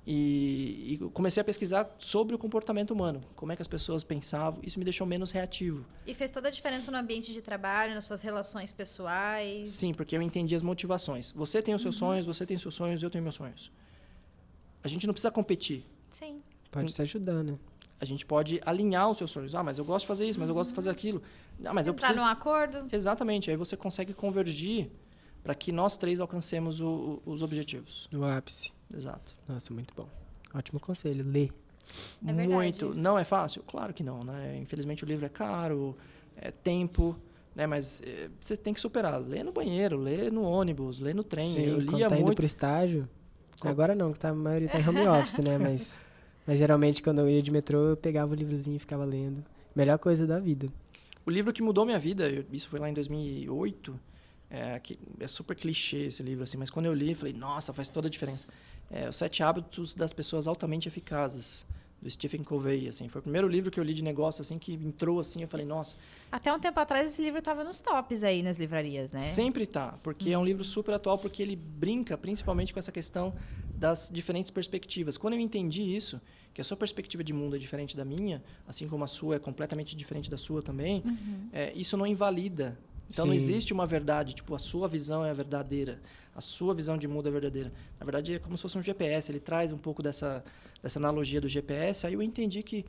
E comecei a pesquisar sobre o comportamento humano, como é que as pessoas pensavam, isso me deixou menos reativo. E fez toda a diferença no ambiente de trabalho, nas suas relações pessoais? Sim, porque eu entendi as motivações. Você tem os seus sonhos, você tem seus sonhos, eu tenho meus sonhos. a gente não precisa competir. Sim. Pode te ajudar, né? A gente pode alinhar os seus sonhos. Ah, mas eu gosto de fazer isso, mas eu gosto de fazer aquilo. Ah, mas eu Entrar preciso... num acordo. Exatamente. Aí você consegue convergir para que nós três alcancemos os objetivos. No ápice. Exato. Nossa, muito bom. Ótimo conselho. Lê. É verdade. Muito. Não é fácil? Claro que não, né? Infelizmente o livro é caro, é tempo, né? Mas você tem que superar. Lê no banheiro, lê no ônibus, lê no trem. Sim, eu quando lia tá indo muito. pro estágio... Agora não, que a maioria tá em home office, né? Mas geralmente quando eu ia de metrô, eu pegava o livrozinho e ficava lendo. Melhor coisa da vida. O livro que mudou minha vida, isso foi lá em 2008, é super clichê esse livro, assim, mas quando eu li, eu falei, nossa, faz toda a diferença. Os 7 Hábitos das Pessoas Altamente Eficazes, do Stephen Covey, assim. Foi o primeiro livro que eu li de negócio, assim, que entrou, assim, eu falei, nossa. Até um tempo atrás, esse livro estava nos tops aí nas livrarias, né? Sempre tá, porque é um livro super atual, porque ele brinca principalmente com essa questão das diferentes perspectivas. Quando eu entendi isso, que a sua perspectiva de mundo é diferente da minha, assim como a sua é completamente diferente da sua também, isso não invalida. Então, não existe uma verdade, tipo, a sua visão é a verdadeira, a sua visão de mundo é verdadeira. Na verdade, é como se fosse um GPS, ele traz um pouco dessa analogia do GPS, aí eu entendi que,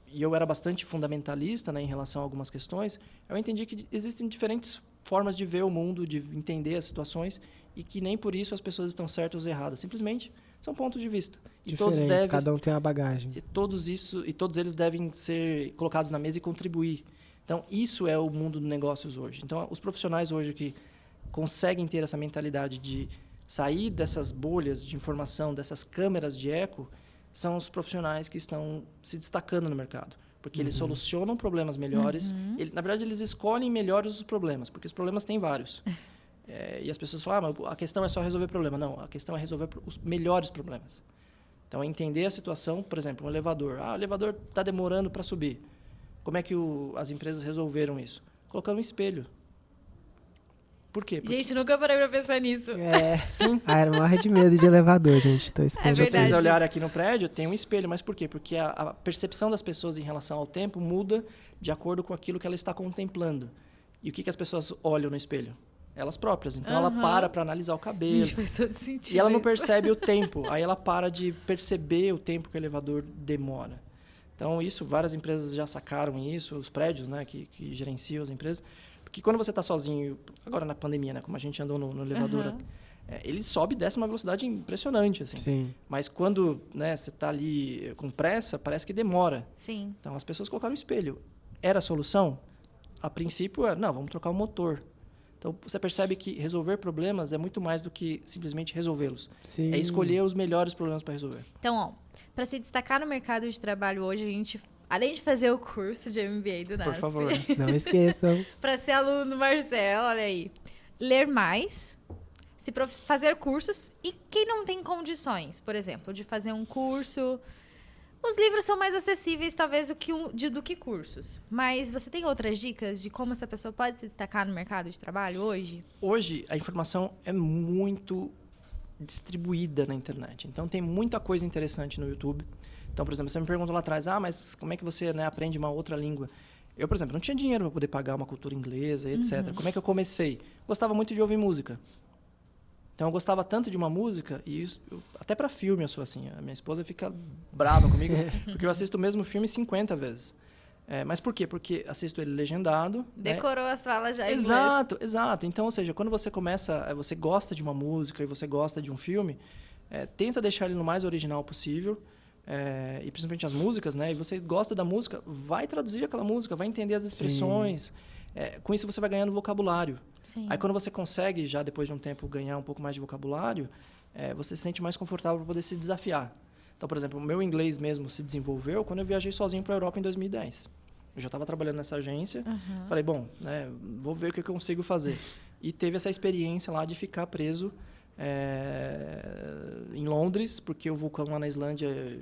e eu era bastante fundamentalista, né, em relação a algumas questões, eu entendi que existem diferentes formas de ver o mundo, de entender as situações, e que nem por isso as pessoas estão certas ou erradas, simplesmente são pontos de vista. E todos devem, cada um tem uma bagagem. E todos eles devem ser colocados na mesa e contribuir. Então, isso é o mundo dos negócios hoje. Então, os profissionais hoje que conseguem ter essa mentalidade de sair dessas bolhas de informação, dessas câmeras de eco, são os profissionais que estão se destacando no mercado. Porque eles solucionam problemas melhores. Na verdade, eles escolhem melhores os problemas, porque os problemas têm vários. E as pessoas falam, mas a questão é só resolver problema. Não, a questão é resolver os melhores problemas. Então, é entender a situação, por exemplo, um elevador. O elevador está demorando para subir. Como é que as empresas resolveram isso? Colocando um espelho. Por quê? Gente, nunca parei pra pensar nisso. Sim. Era morre de medo de elevador, gente. Tô É Se vocês verdade. olharem aqui no prédio, tem um espelho. Mas por quê? Porque a percepção das pessoas em relação ao tempo muda de acordo com aquilo que ela está contemplando. E o que as pessoas olham no espelho? Elas próprias. Então, ela para analisar o cabelo. Gente, faz todo sentido. E ela não isso. percebe o tempo. Aí ela para de perceber o tempo que o elevador demora. Então, várias empresas já sacaram isso, os prédios, né, que gerenciam as empresas. Porque quando você está sozinho, agora na pandemia, né, como a gente andou no elevador, ele sobe e desce uma velocidade impressionante, assim. Sim. Mas quando, né, você está ali com pressa, parece que demora. Sim. Então, as pessoas colocaram o espelho. Era a solução? A princípio, não, vamos trocar o motor. Então, você percebe que resolver problemas é muito mais do que simplesmente resolvê-los. Sim. É escolher os melhores problemas para resolver. Então, ó, para se destacar no mercado de trabalho hoje, a gente, além de fazer o curso de MBA do NASP, Por favor. Não esqueçam. para ser aluno do Marcelo, olha aí, ler mais, fazer cursos e quem não tem condições, por exemplo, de fazer um curso. Os livros são mais acessíveis, talvez, do que cursos. Mas você tem outras dicas de como essa pessoa pode se destacar no mercado de trabalho hoje? Hoje, a informação é muito distribuída na internet. Então, tem muita coisa interessante no YouTube. Então, por exemplo, você me perguntou lá atrás, mas como é que você, né, aprende uma outra língua? Eu, por exemplo, não tinha dinheiro para poder pagar uma cultura inglesa, etc. Como é que eu comecei? Gostava muito de ouvir música. Então, eu gostava tanto de uma música, e isso, até para filme eu sou assim. A minha esposa fica brava comigo, porque eu assisto o mesmo filme 50 vezes. Mas por quê? Porque assisto ele legendado. Decorou as falas já em inglês. Exato. Então, ou seja, quando você você gosta de uma música e você gosta de um filme, tenta deixar ele no mais original possível, e principalmente as músicas, né? E você gosta da música, vai traduzir aquela música, vai entender as expressões. Com isso, você vai ganhando vocabulário. Sim. Aí, quando você consegue, já depois de um tempo, ganhar um pouco mais de vocabulário, você se sente mais confortável para poder se desafiar. Então, por exemplo, o meu inglês mesmo se desenvolveu quando eu viajei sozinho para a Europa em 2010. Eu já estava trabalhando nessa agência. Falei, bom, né, vou ver o que eu consigo fazer. E teve essa experiência lá de ficar preso em Londres, porque o vulcão lá na Islândia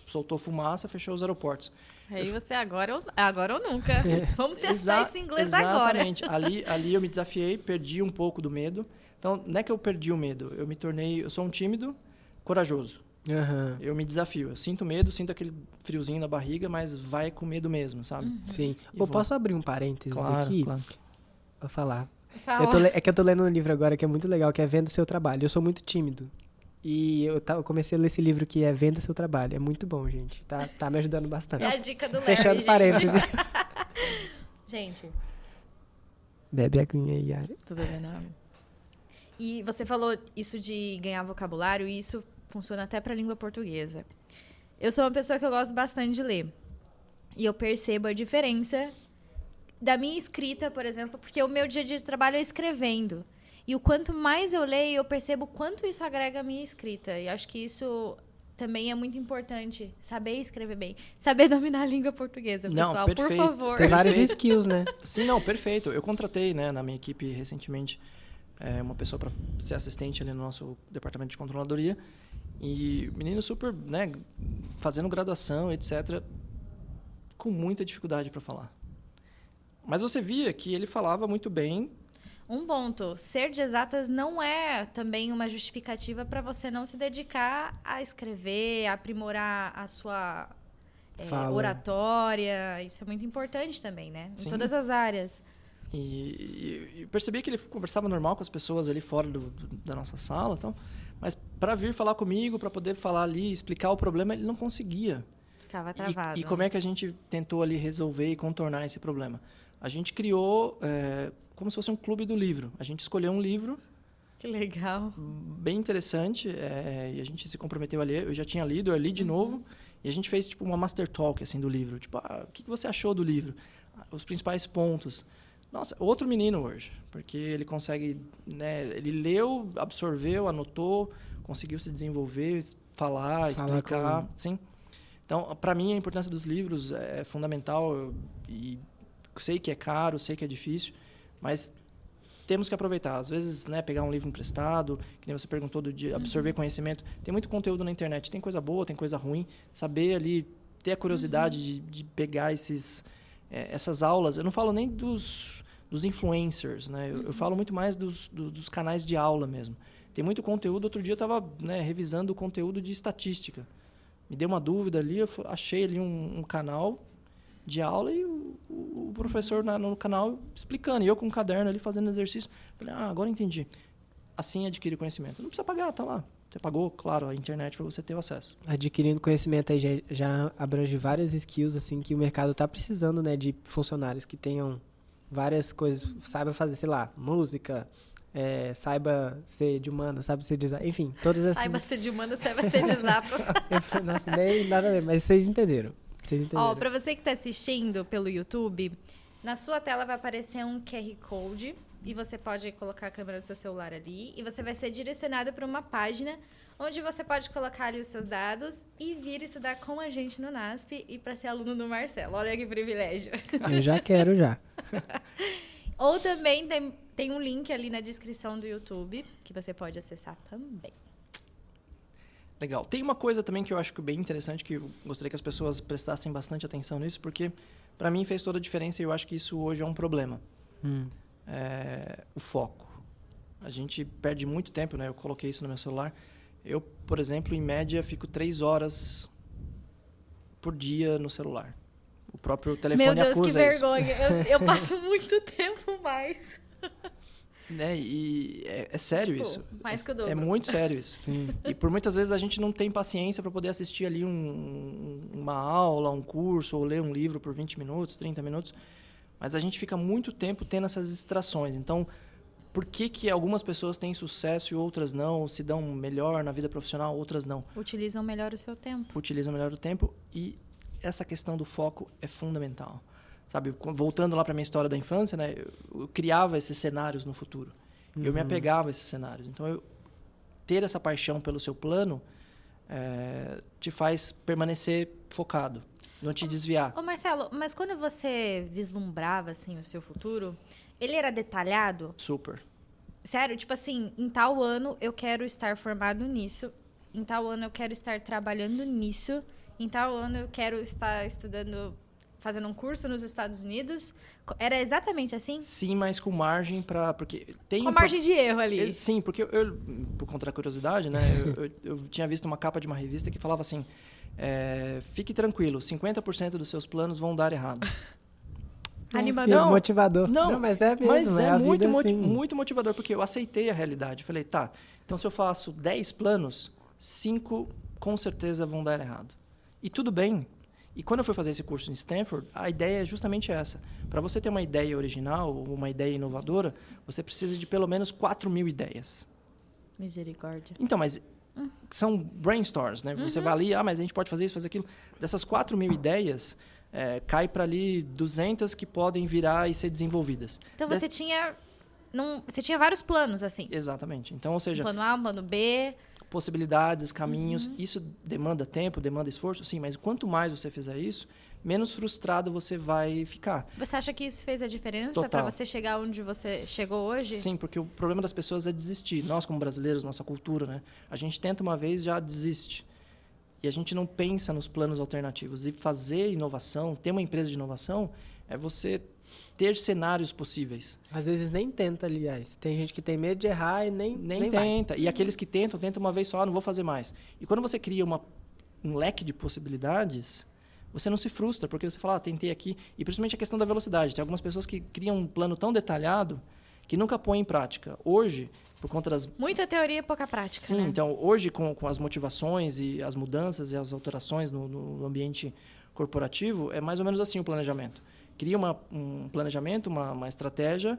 soltou fumaça, fechou os aeroportos. Aí você agora ou nunca. Vamos testar esse inglês agora. Exatamente. Ali eu me desafiei, perdi um pouco do medo. Então, não é que eu perdi o medo, eu sou um tímido, corajoso. Eu me desafio, eu sinto medo, sinto aquele friozinho na barriga, mas vai com medo mesmo, sabe? Sim. E Posso abrir um parênteses aqui? Claro. Vou falar. Fala. É que eu tô lendo um livro agora que é muito legal, que é Vendo o Seu Trabalho. Eu sou muito tímido. E eu comecei a ler esse livro que é Venda Seu Trabalho. É muito bom, gente. Tá me ajudando bastante. É a dica do Larry, Fechando gente. parênteses. Gente, Bebe a aguinha aí, Yara. tô bebendo água. E você falou isso de ganhar vocabulário, e isso funciona até pra língua portuguesa. Eu sou uma pessoa que eu gosto bastante de ler. E eu percebo a diferença da minha escrita, por exemplo, porque o meu dia a dia de trabalho é escrevendo. E o quanto mais eu leio, eu percebo o quanto isso agrega à minha escrita. E acho que isso também é muito importante. Saber escrever bem. Saber dominar a língua portuguesa, Não, pessoal. perfeito. Por favor. Tem vários Perfeito. skills, né? Sim, não, perfeito. Eu contratei, né, na minha equipe recentemente uma pessoa para ser assistente ali no nosso departamento de controladoria. E o menino super, né, fazendo graduação, etc., com muita dificuldade para falar. Mas você via que ele falava muito bem. Um ponto, ser de exatas não é também uma justificativa para você não se dedicar a escrever, a aprimorar a sua Fala. oratória. Isso é muito importante também, né? Em Sim. todas as áreas. E percebi que ele conversava normal com as pessoas ali fora da nossa sala, então, mas para vir falar comigo, para poder falar ali, explicar o problema, ele não conseguia. Ficava travado. E como é que a gente tentou ali resolver e contornar esse problema? A gente criou como se fosse um clube do livro. A gente escolheu um livro Que legal. bem interessante e a gente se comprometeu a ler. Eu já tinha lido, eu li de novo e a gente fez tipo uma master talk assim do livro. Tipo, o que você achou do livro? Os principais pontos. Nossa, outro menino hoje, porque ele consegue, né, ele leu, absorveu, anotou, conseguiu se desenvolver, falar explicar, sim. Então, para mim, a importância dos livros é fundamental e sei que é caro, sei que é difícil, mas temos que aproveitar. Às vezes, né, pegar um livro emprestado, que nem você perguntou de absorver conhecimento. Tem muito conteúdo na internet, tem coisa boa, tem coisa ruim. Saber ali, ter a curiosidade de pegar essas aulas. Eu não falo nem dos influencers, né? Eu falo muito mais dos canais de aula mesmo. Tem muito conteúdo. Outro dia eu estava, né, revisando o conteúdo de estatística. Me deu uma dúvida ali, eu achei ali um canal de aula e o professor no canal explicando. E eu com um caderno ali fazendo exercício. Falei, agora entendi. Assim adquire conhecimento. Não precisa pagar, tá lá. Você pagou, claro, a internet para você ter o acesso. Adquirindo conhecimento aí já abrange várias skills assim que o mercado está precisando, né, de funcionários que tenham várias coisas, saiba fazer, sei lá, música, saiba ser de humana, saiba ser de exatas, enfim, todas essas... Saiba ser de humano, saiba ser de exatas. Nossa, nem nada a ver, mas vocês entenderam. Ó, pra você que tá assistindo pelo YouTube, na sua tela vai aparecer um QR Code e você pode colocar a câmera do seu celular ali e você vai ser direcionado para uma página onde você pode colocar ali os seus dados e vir estudar com a gente no NASP e para ser aluno do Marcelo. Olha que privilégio. Eu já quero, já. Ou também tem um link ali na descrição do YouTube que você pode acessar também. Legal. Tem uma coisa também que eu acho bem interessante, que eu gostaria que as pessoas prestassem bastante atenção nisso, porque para mim fez toda a diferença e eu acho que isso hoje é um problema. O foco. A gente perde muito tempo, né? Eu coloquei isso no meu celular. Eu, por exemplo, em média, fico 3 horas por dia no celular. O próprio telefone Meu Deus, que acusa isso. vergonha. Eu passo muito tempo mais. Né? E é sério Tipo, isso. mais que o dobro. É muito sério isso. Sim. E por muitas vezes a gente não tem paciência para poder assistir ali uma aula, um curso, ou ler um livro por 20 minutos, 30 minutos. Mas a gente fica muito tempo tendo essas distrações. Então, por que algumas pessoas têm sucesso e outras não? Se dão melhor na vida profissional, outras não? Utilizam melhor o seu tempo. Utilizam melhor o tempo e essa questão do foco é fundamental. Sabe, voltando lá para a minha história da infância, né, eu criava esses cenários no futuro. Eu me apegava a esses cenários. Então, ter essa paixão pelo seu plano te faz permanecer focado, não te desviar. Ô Marcelo, mas quando você vislumbrava assim, o seu futuro, ele era detalhado? Super. Sério? Tipo assim, em tal ano eu quero estar formado nisso, em tal ano eu quero estar trabalhando nisso, em tal ano eu quero estar estudando... fazendo um curso nos Estados Unidos. Era exatamente assim? Sim, mas com margem para... Com margem de erro ali. Sim, porque eu, por conta da curiosidade, né, eu tinha visto uma capa de uma revista que falava assim, fique tranquilo, 50% dos seus planos vão dar errado. Animador. Não, motivador. Não, mas é mesmo, mas é é a muito, vida assim. muito motivador, porque eu aceitei a realidade. Falei, tá, então se eu faço 10 planos, 5 com certeza vão dar errado. E tudo bem. E quando eu fui fazer esse curso em Stanford, a ideia é justamente essa. Para você ter uma ideia original, uma ideia inovadora, você precisa de pelo menos 4.000 ideias. Misericórdia. Então, mas são brainstorms, né? Você vai ali, mas a gente pode fazer isso, fazer aquilo. Dessas 4.000 ideias, cai para ali 200 que podem virar e ser desenvolvidas. Então você tinha vários planos, assim. Exatamente. Então, ou seja, Plano A, plano B. possibilidades, caminhos, isso demanda tempo, demanda esforço, sim, mas quanto mais você fizer isso, menos frustrado você vai ficar. Você acha que isso fez a diferença Total. para você chegar onde você chegou hoje? Sim, porque o problema das pessoas é desistir. Nós, como brasileiros, nossa cultura, né? A gente tenta uma vez, já desiste. E a gente não pensa nos planos alternativos. E fazer inovação, ter uma empresa de inovação, é você ter cenários possíveis. Às vezes nem tenta, aliás. Tem gente que tem medo de errar e nem vai. Tenta. E aqueles que tentam uma vez só, não vou fazer mais. E quando você cria um leque de possibilidades, você não se frustra, porque você fala, tentei aqui. E principalmente a questão da velocidade. Tem algumas pessoas que criam um plano tão detalhado que nunca põem em prática. Hoje, por conta das... Muita teoria e pouca prática, Sim, né? então, hoje, com as motivações e as mudanças e as alterações no ambiente corporativo, é mais ou menos assim o planejamento. Cria um planejamento, uma estratégia,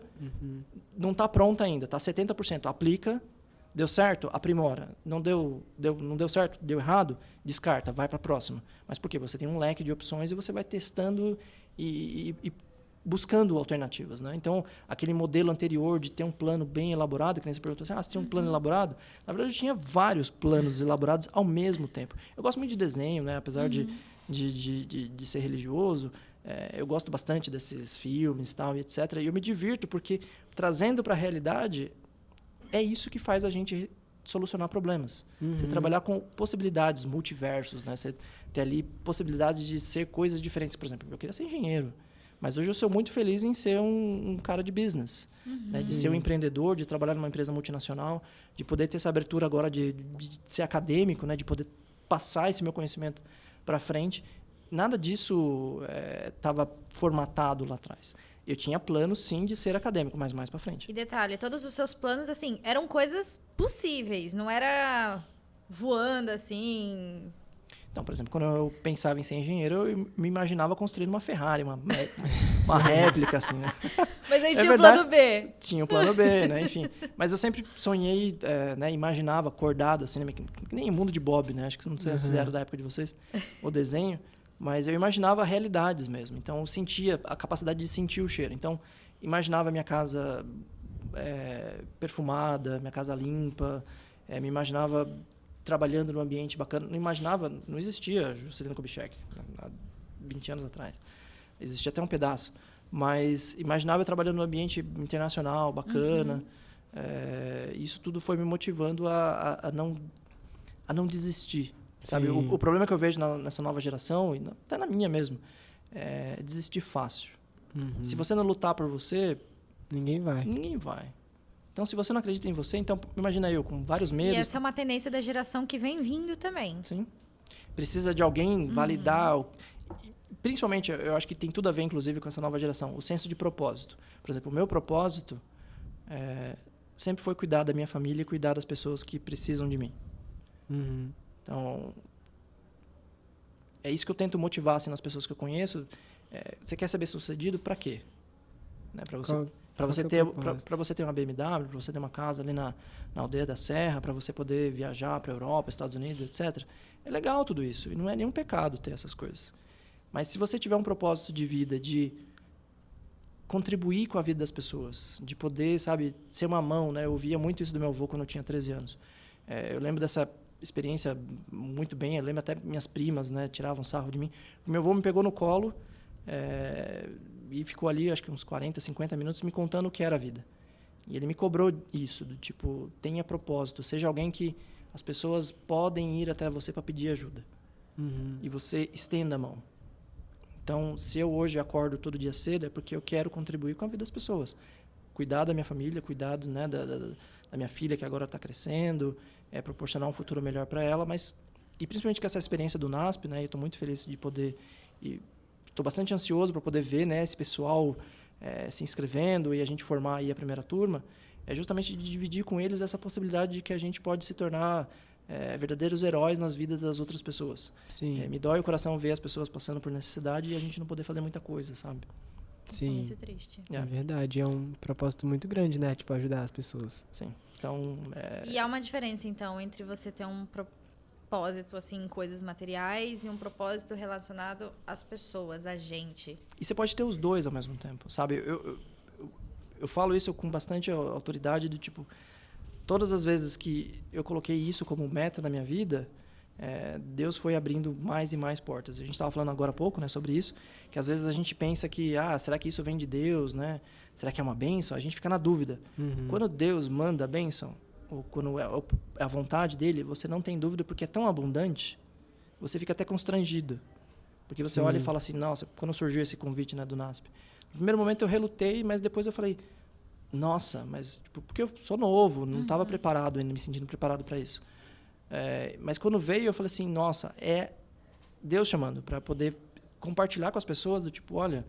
não está pronta ainda, está 70%. Aplica, deu certo, aprimora. Não deu certo, deu errado, descarta, vai para a próxima. Mas por quê? Você tem um leque de opções e você vai testando e buscando alternativas, né? Então, aquele modelo anterior de ter um plano bem elaborado, que nem você perguntou assim, você tinha um plano elaborado? Na verdade, eu tinha vários planos elaborados ao mesmo tempo. Eu gosto muito de desenho, né? Apesar de ser religioso, eu gosto bastante desses filmes, tal, e etc. E eu me divirto porque, trazendo para a realidade, é isso que faz a gente solucionar problemas. Você trabalhar com possibilidades, multiversos, né? Você ter ali possibilidades de ser coisas diferentes. Por exemplo, eu queria ser engenheiro, mas hoje eu sou muito feliz em ser um cara de business, né? De ser um empreendedor, de trabalhar numa empresa multinacional, de poder ter essa abertura agora de ser acadêmico, né? De poder passar esse meu conhecimento para frente. Nada disso estava formatado lá atrás. Eu tinha planos, sim, de ser acadêmico, mas mais para frente. E detalhe, todos os seus planos, assim, eram coisas possíveis, não era voando, assim... Então, por exemplo, quando eu pensava em ser engenheiro, eu me imaginava construindo uma Ferrari, uma réplica, assim, né? Mas aí É tinha o verdade. plano B. Tinha o plano B, né? Enfim. Mas eu sempre sonhei, né? Imaginava, acordado, assim, né? Que nem o mundo de Bob, né? Acho que não sei se era da época de vocês, o desenho. Mas eu imaginava realidades mesmo. Então, eu sentia a capacidade de sentir o cheiro. Então, imaginava minha casa perfumada, minha casa limpa. Me imaginava trabalhando num ambiente bacana. Não existia Juscelino Kubitschek há 20 anos atrás. Existia até um pedaço. Mas imaginava eu trabalhando num ambiente internacional, bacana. Isso tudo foi me motivando a não desistir. Sabe? O problema que eu vejo nessa nova geração, e até na minha mesmo, é desistir fácil. Se você não lutar por você... Ninguém vai. Ninguém vai. Então, se você não acredita em você, então imagina eu com vários medos... E essa é uma tendência da geração que vem vindo também. Sim. Precisa de alguém validar... Principalmente, eu acho que tem tudo a ver, inclusive, com essa nova geração. O senso de propósito. Por exemplo, o meu propósito sempre foi cuidar da minha família e cuidar das pessoas que precisam de mim. Então, é isso que eu tento motivar assim, nas pessoas que eu conheço. Você quer ser bem-sucedido para quê? Né? Para você ter uma BMW, para você ter uma casa ali na aldeia da Serra, para você poder viajar para a Europa, Estados Unidos, etc. É legal tudo isso. E não é nenhum pecado ter essas coisas. Mas se você tiver um propósito de vida, de contribuir com a vida das pessoas, de poder, sabe, ser uma mão, né? Eu ouvia muito isso do meu avô quando eu tinha 13 anos. Eu lembro dessa experiência muito bem. Eu lembro até minhas primas, né, tiravam sarro de mim. O meu avô me pegou no colo e ficou ali, acho que uns 40, 50 minutos, me contando o que era a vida. E ele me cobrou isso, do tipo, tenha propósito, seja alguém que as pessoas podem ir até você para pedir ajuda. E você estenda a mão. Então, se eu hoje acordo todo dia cedo, é porque eu quero contribuir com a vida das pessoas. Cuidar da minha família, cuidar, né, da minha filha que agora está crescendo, proporcionar um futuro melhor para ela, e principalmente com essa experiência do NASP, né, eu estou muito feliz de poder estou bastante ansioso para poder ver, né, esse pessoal se inscrevendo e a gente formar aí a primeira turma, é justamente de dividir com eles essa possibilidade de que a gente pode se tornar verdadeiros heróis nas vidas das outras pessoas. Sim. Me dói o coração ver as pessoas passando por necessidade e a gente não poder fazer muita coisa, sabe? Isso é Sim. muito triste. É verdade, é um propósito muito grande, né? Tipo, ajudar as pessoas. Sim. Então, E há uma diferença, então, entre você ter um propósito, assim, em coisas materiais e um propósito relacionado às pessoas, a gente. e você pode ter os dois ao mesmo tempo, sabe? Eu falo isso com bastante autoridade do tipo, todas as vezes que eu coloquei isso como meta na minha vida, Deus foi abrindo mais e mais portas. A gente estava falando agora há pouco, né, sobre isso, que às vezes a gente pensa que, será que isso vem de Deus, né? Será que é uma bênção? A gente fica na dúvida. Uhum. Quando Deus manda a bênção, ou quando é a vontade dele, você não tem dúvida porque é tão abundante, você fica até constrangido. Porque você olha e fala assim, nossa, quando surgiu esse convite, né, do NASP, no primeiro momento eu relutei, mas depois eu falei, nossa, mas tipo, porque eu sou novo, não estava preparado ainda, me sentindo preparado para isso. Mas quando veio, eu falei assim, nossa, é Deus chamando para poder compartilhar com as pessoas do tipo, olha,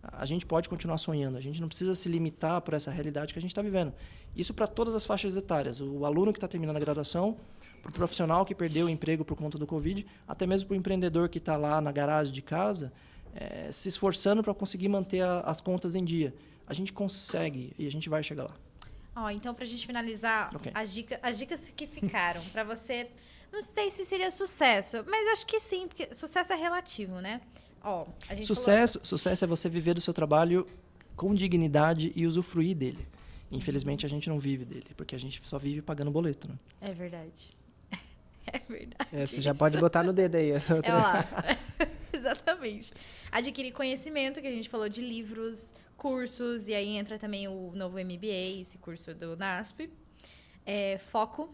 a gente pode continuar sonhando, a gente não precisa se limitar por essa realidade que a gente está vivendo. Isso para todas as faixas etárias, o aluno que está terminando a graduação, para o profissional que perdeu o emprego por conta do Covid, até mesmo para o empreendedor que está lá na garagem de casa, se esforçando para conseguir manter as contas em dia. A gente consegue e a gente vai chegar lá. Então, pra gente finalizar, Ok. as dicas que ficaram pra você, não sei se seria sucesso, mas acho que sim, porque sucesso é relativo, né? A gente Sucesso é você viver do seu trabalho com dignidade e usufruir dele. Infelizmente, a gente não vive dele, porque a gente só vive pagando boleto, né? É verdade. É verdade. Você já pode botar no dedo aí. Essa outra. lá. Exatamente. Adquirir conhecimento, que a gente falou de livros, cursos, e aí entra também o novo MBA, esse curso do NASP. Foco,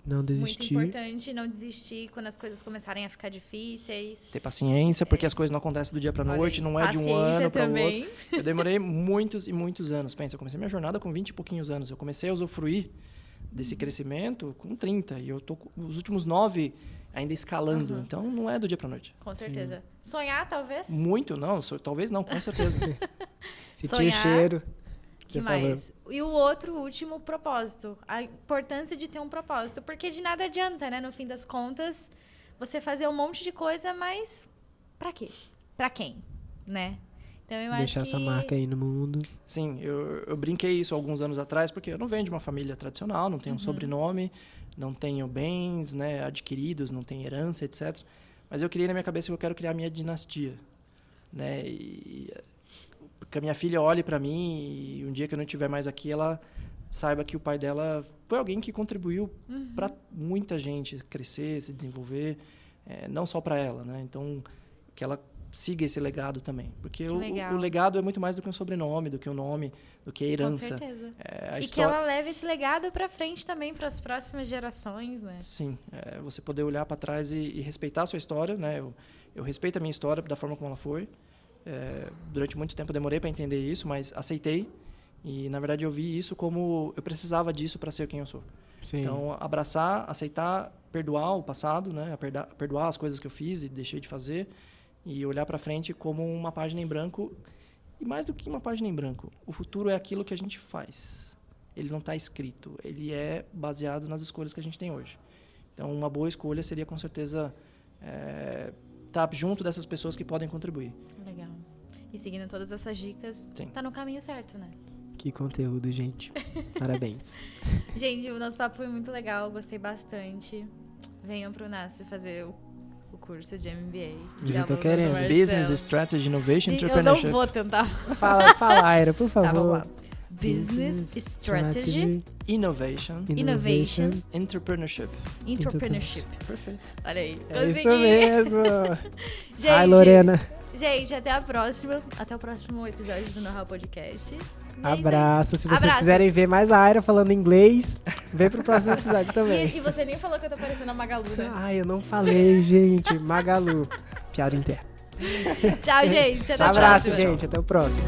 Não muito desistir. importante, não desistir quando as coisas começarem a ficar difíceis. Ter paciência, porque as coisas não acontecem do dia para Olha noite, aí, não é de um paciência ano para o também. outro. Eu demorei muitos e muitos anos. Pensa, eu comecei minha jornada com 20 e pouquinhos anos. Eu comecei a usufruir desse crescimento com 30. E eu tô os últimos 9 ainda escalando. Então, não é do dia para noite. Com certeza. Sonhar, talvez? Muito, não. Talvez não, com certeza. Sentir Sonhar. o cheiro. Que Você mais? E o último propósito. A importância de ter um propósito. Porque de nada adianta, né? No fim das contas, você fazer um monte de coisa, mas pra quê? Pra quem? Né? Então, eu Deixar acho que... essa marca aí no mundo. Sim, eu brinquei isso alguns anos atrás, porque eu não venho de uma família tradicional, não tenho um sobrenome, não tenho bens, né, adquiridos, não tenho herança, etc. Mas eu criei na minha cabeça que eu quero criar a minha dinastia, né? E que a minha filha olhe para mim e um dia que eu não estiver mais aqui, ela saiba que o pai dela foi alguém que contribuiu para muita gente crescer, se desenvolver, não só para ela, né? Então, que ela siga esse legado também. Porque o legado é muito mais do que um sobrenome, do que um nome, do que a herança. Com certeza. A E história... que ela leve esse legado pra frente também, para as próximas gerações, né? Sim, você poder olhar para trás e respeitar a sua história, né? Eu respeito a minha história da forma como ela foi. Durante muito tempo eu demorei para entender isso, mas aceitei. E, na verdade, eu vi isso como eu precisava disso para ser quem eu sou. Sim. Então, abraçar, aceitar, perdoar o passado, né? Perdoar as coisas que eu fiz e deixei de fazer. E olhar para frente como uma página em branco. E mais do que uma página em branco, o futuro é aquilo que a gente faz. Ele não está escrito. Ele é baseado nas escolhas que a gente tem hoje. Então, uma boa escolha seria, com certeza, estar junto dessas pessoas que podem contribuir. Legal. E seguindo todas essas dicas, Sim. tá no caminho certo, né? Que conteúdo, gente. Parabéns. Gente, o nosso papo foi muito legal, gostei bastante. Venham pro NASP fazer o curso de MBA. Já tô aluno do querendo. Marcelo. Business Strategy, Innovation, Eu não Entrepreneurship. vou tentar. Fala, Aira, por favor. Tá, vamos lá. Business Strategy, Innovation, Innovation, Entrepreneurship. Entrepreneurship. Perfeito. Olha aí. É isso consegui. mesmo. Gente, Ai, Lorena. Gente, até a próxima. Até o próximo episódio do Know How Podcast. E é isso aí. Abraço. Se vocês Abraço. quiserem ver mais a Aira falando inglês, vem pro próximo episódio também. E você nem falou que eu tô parecendo a Magalu, né? Ai, eu não falei, gente. Magalu. Piada interna. Tchau, gente. Até a Abraço, próxima. gente. Até o próximo.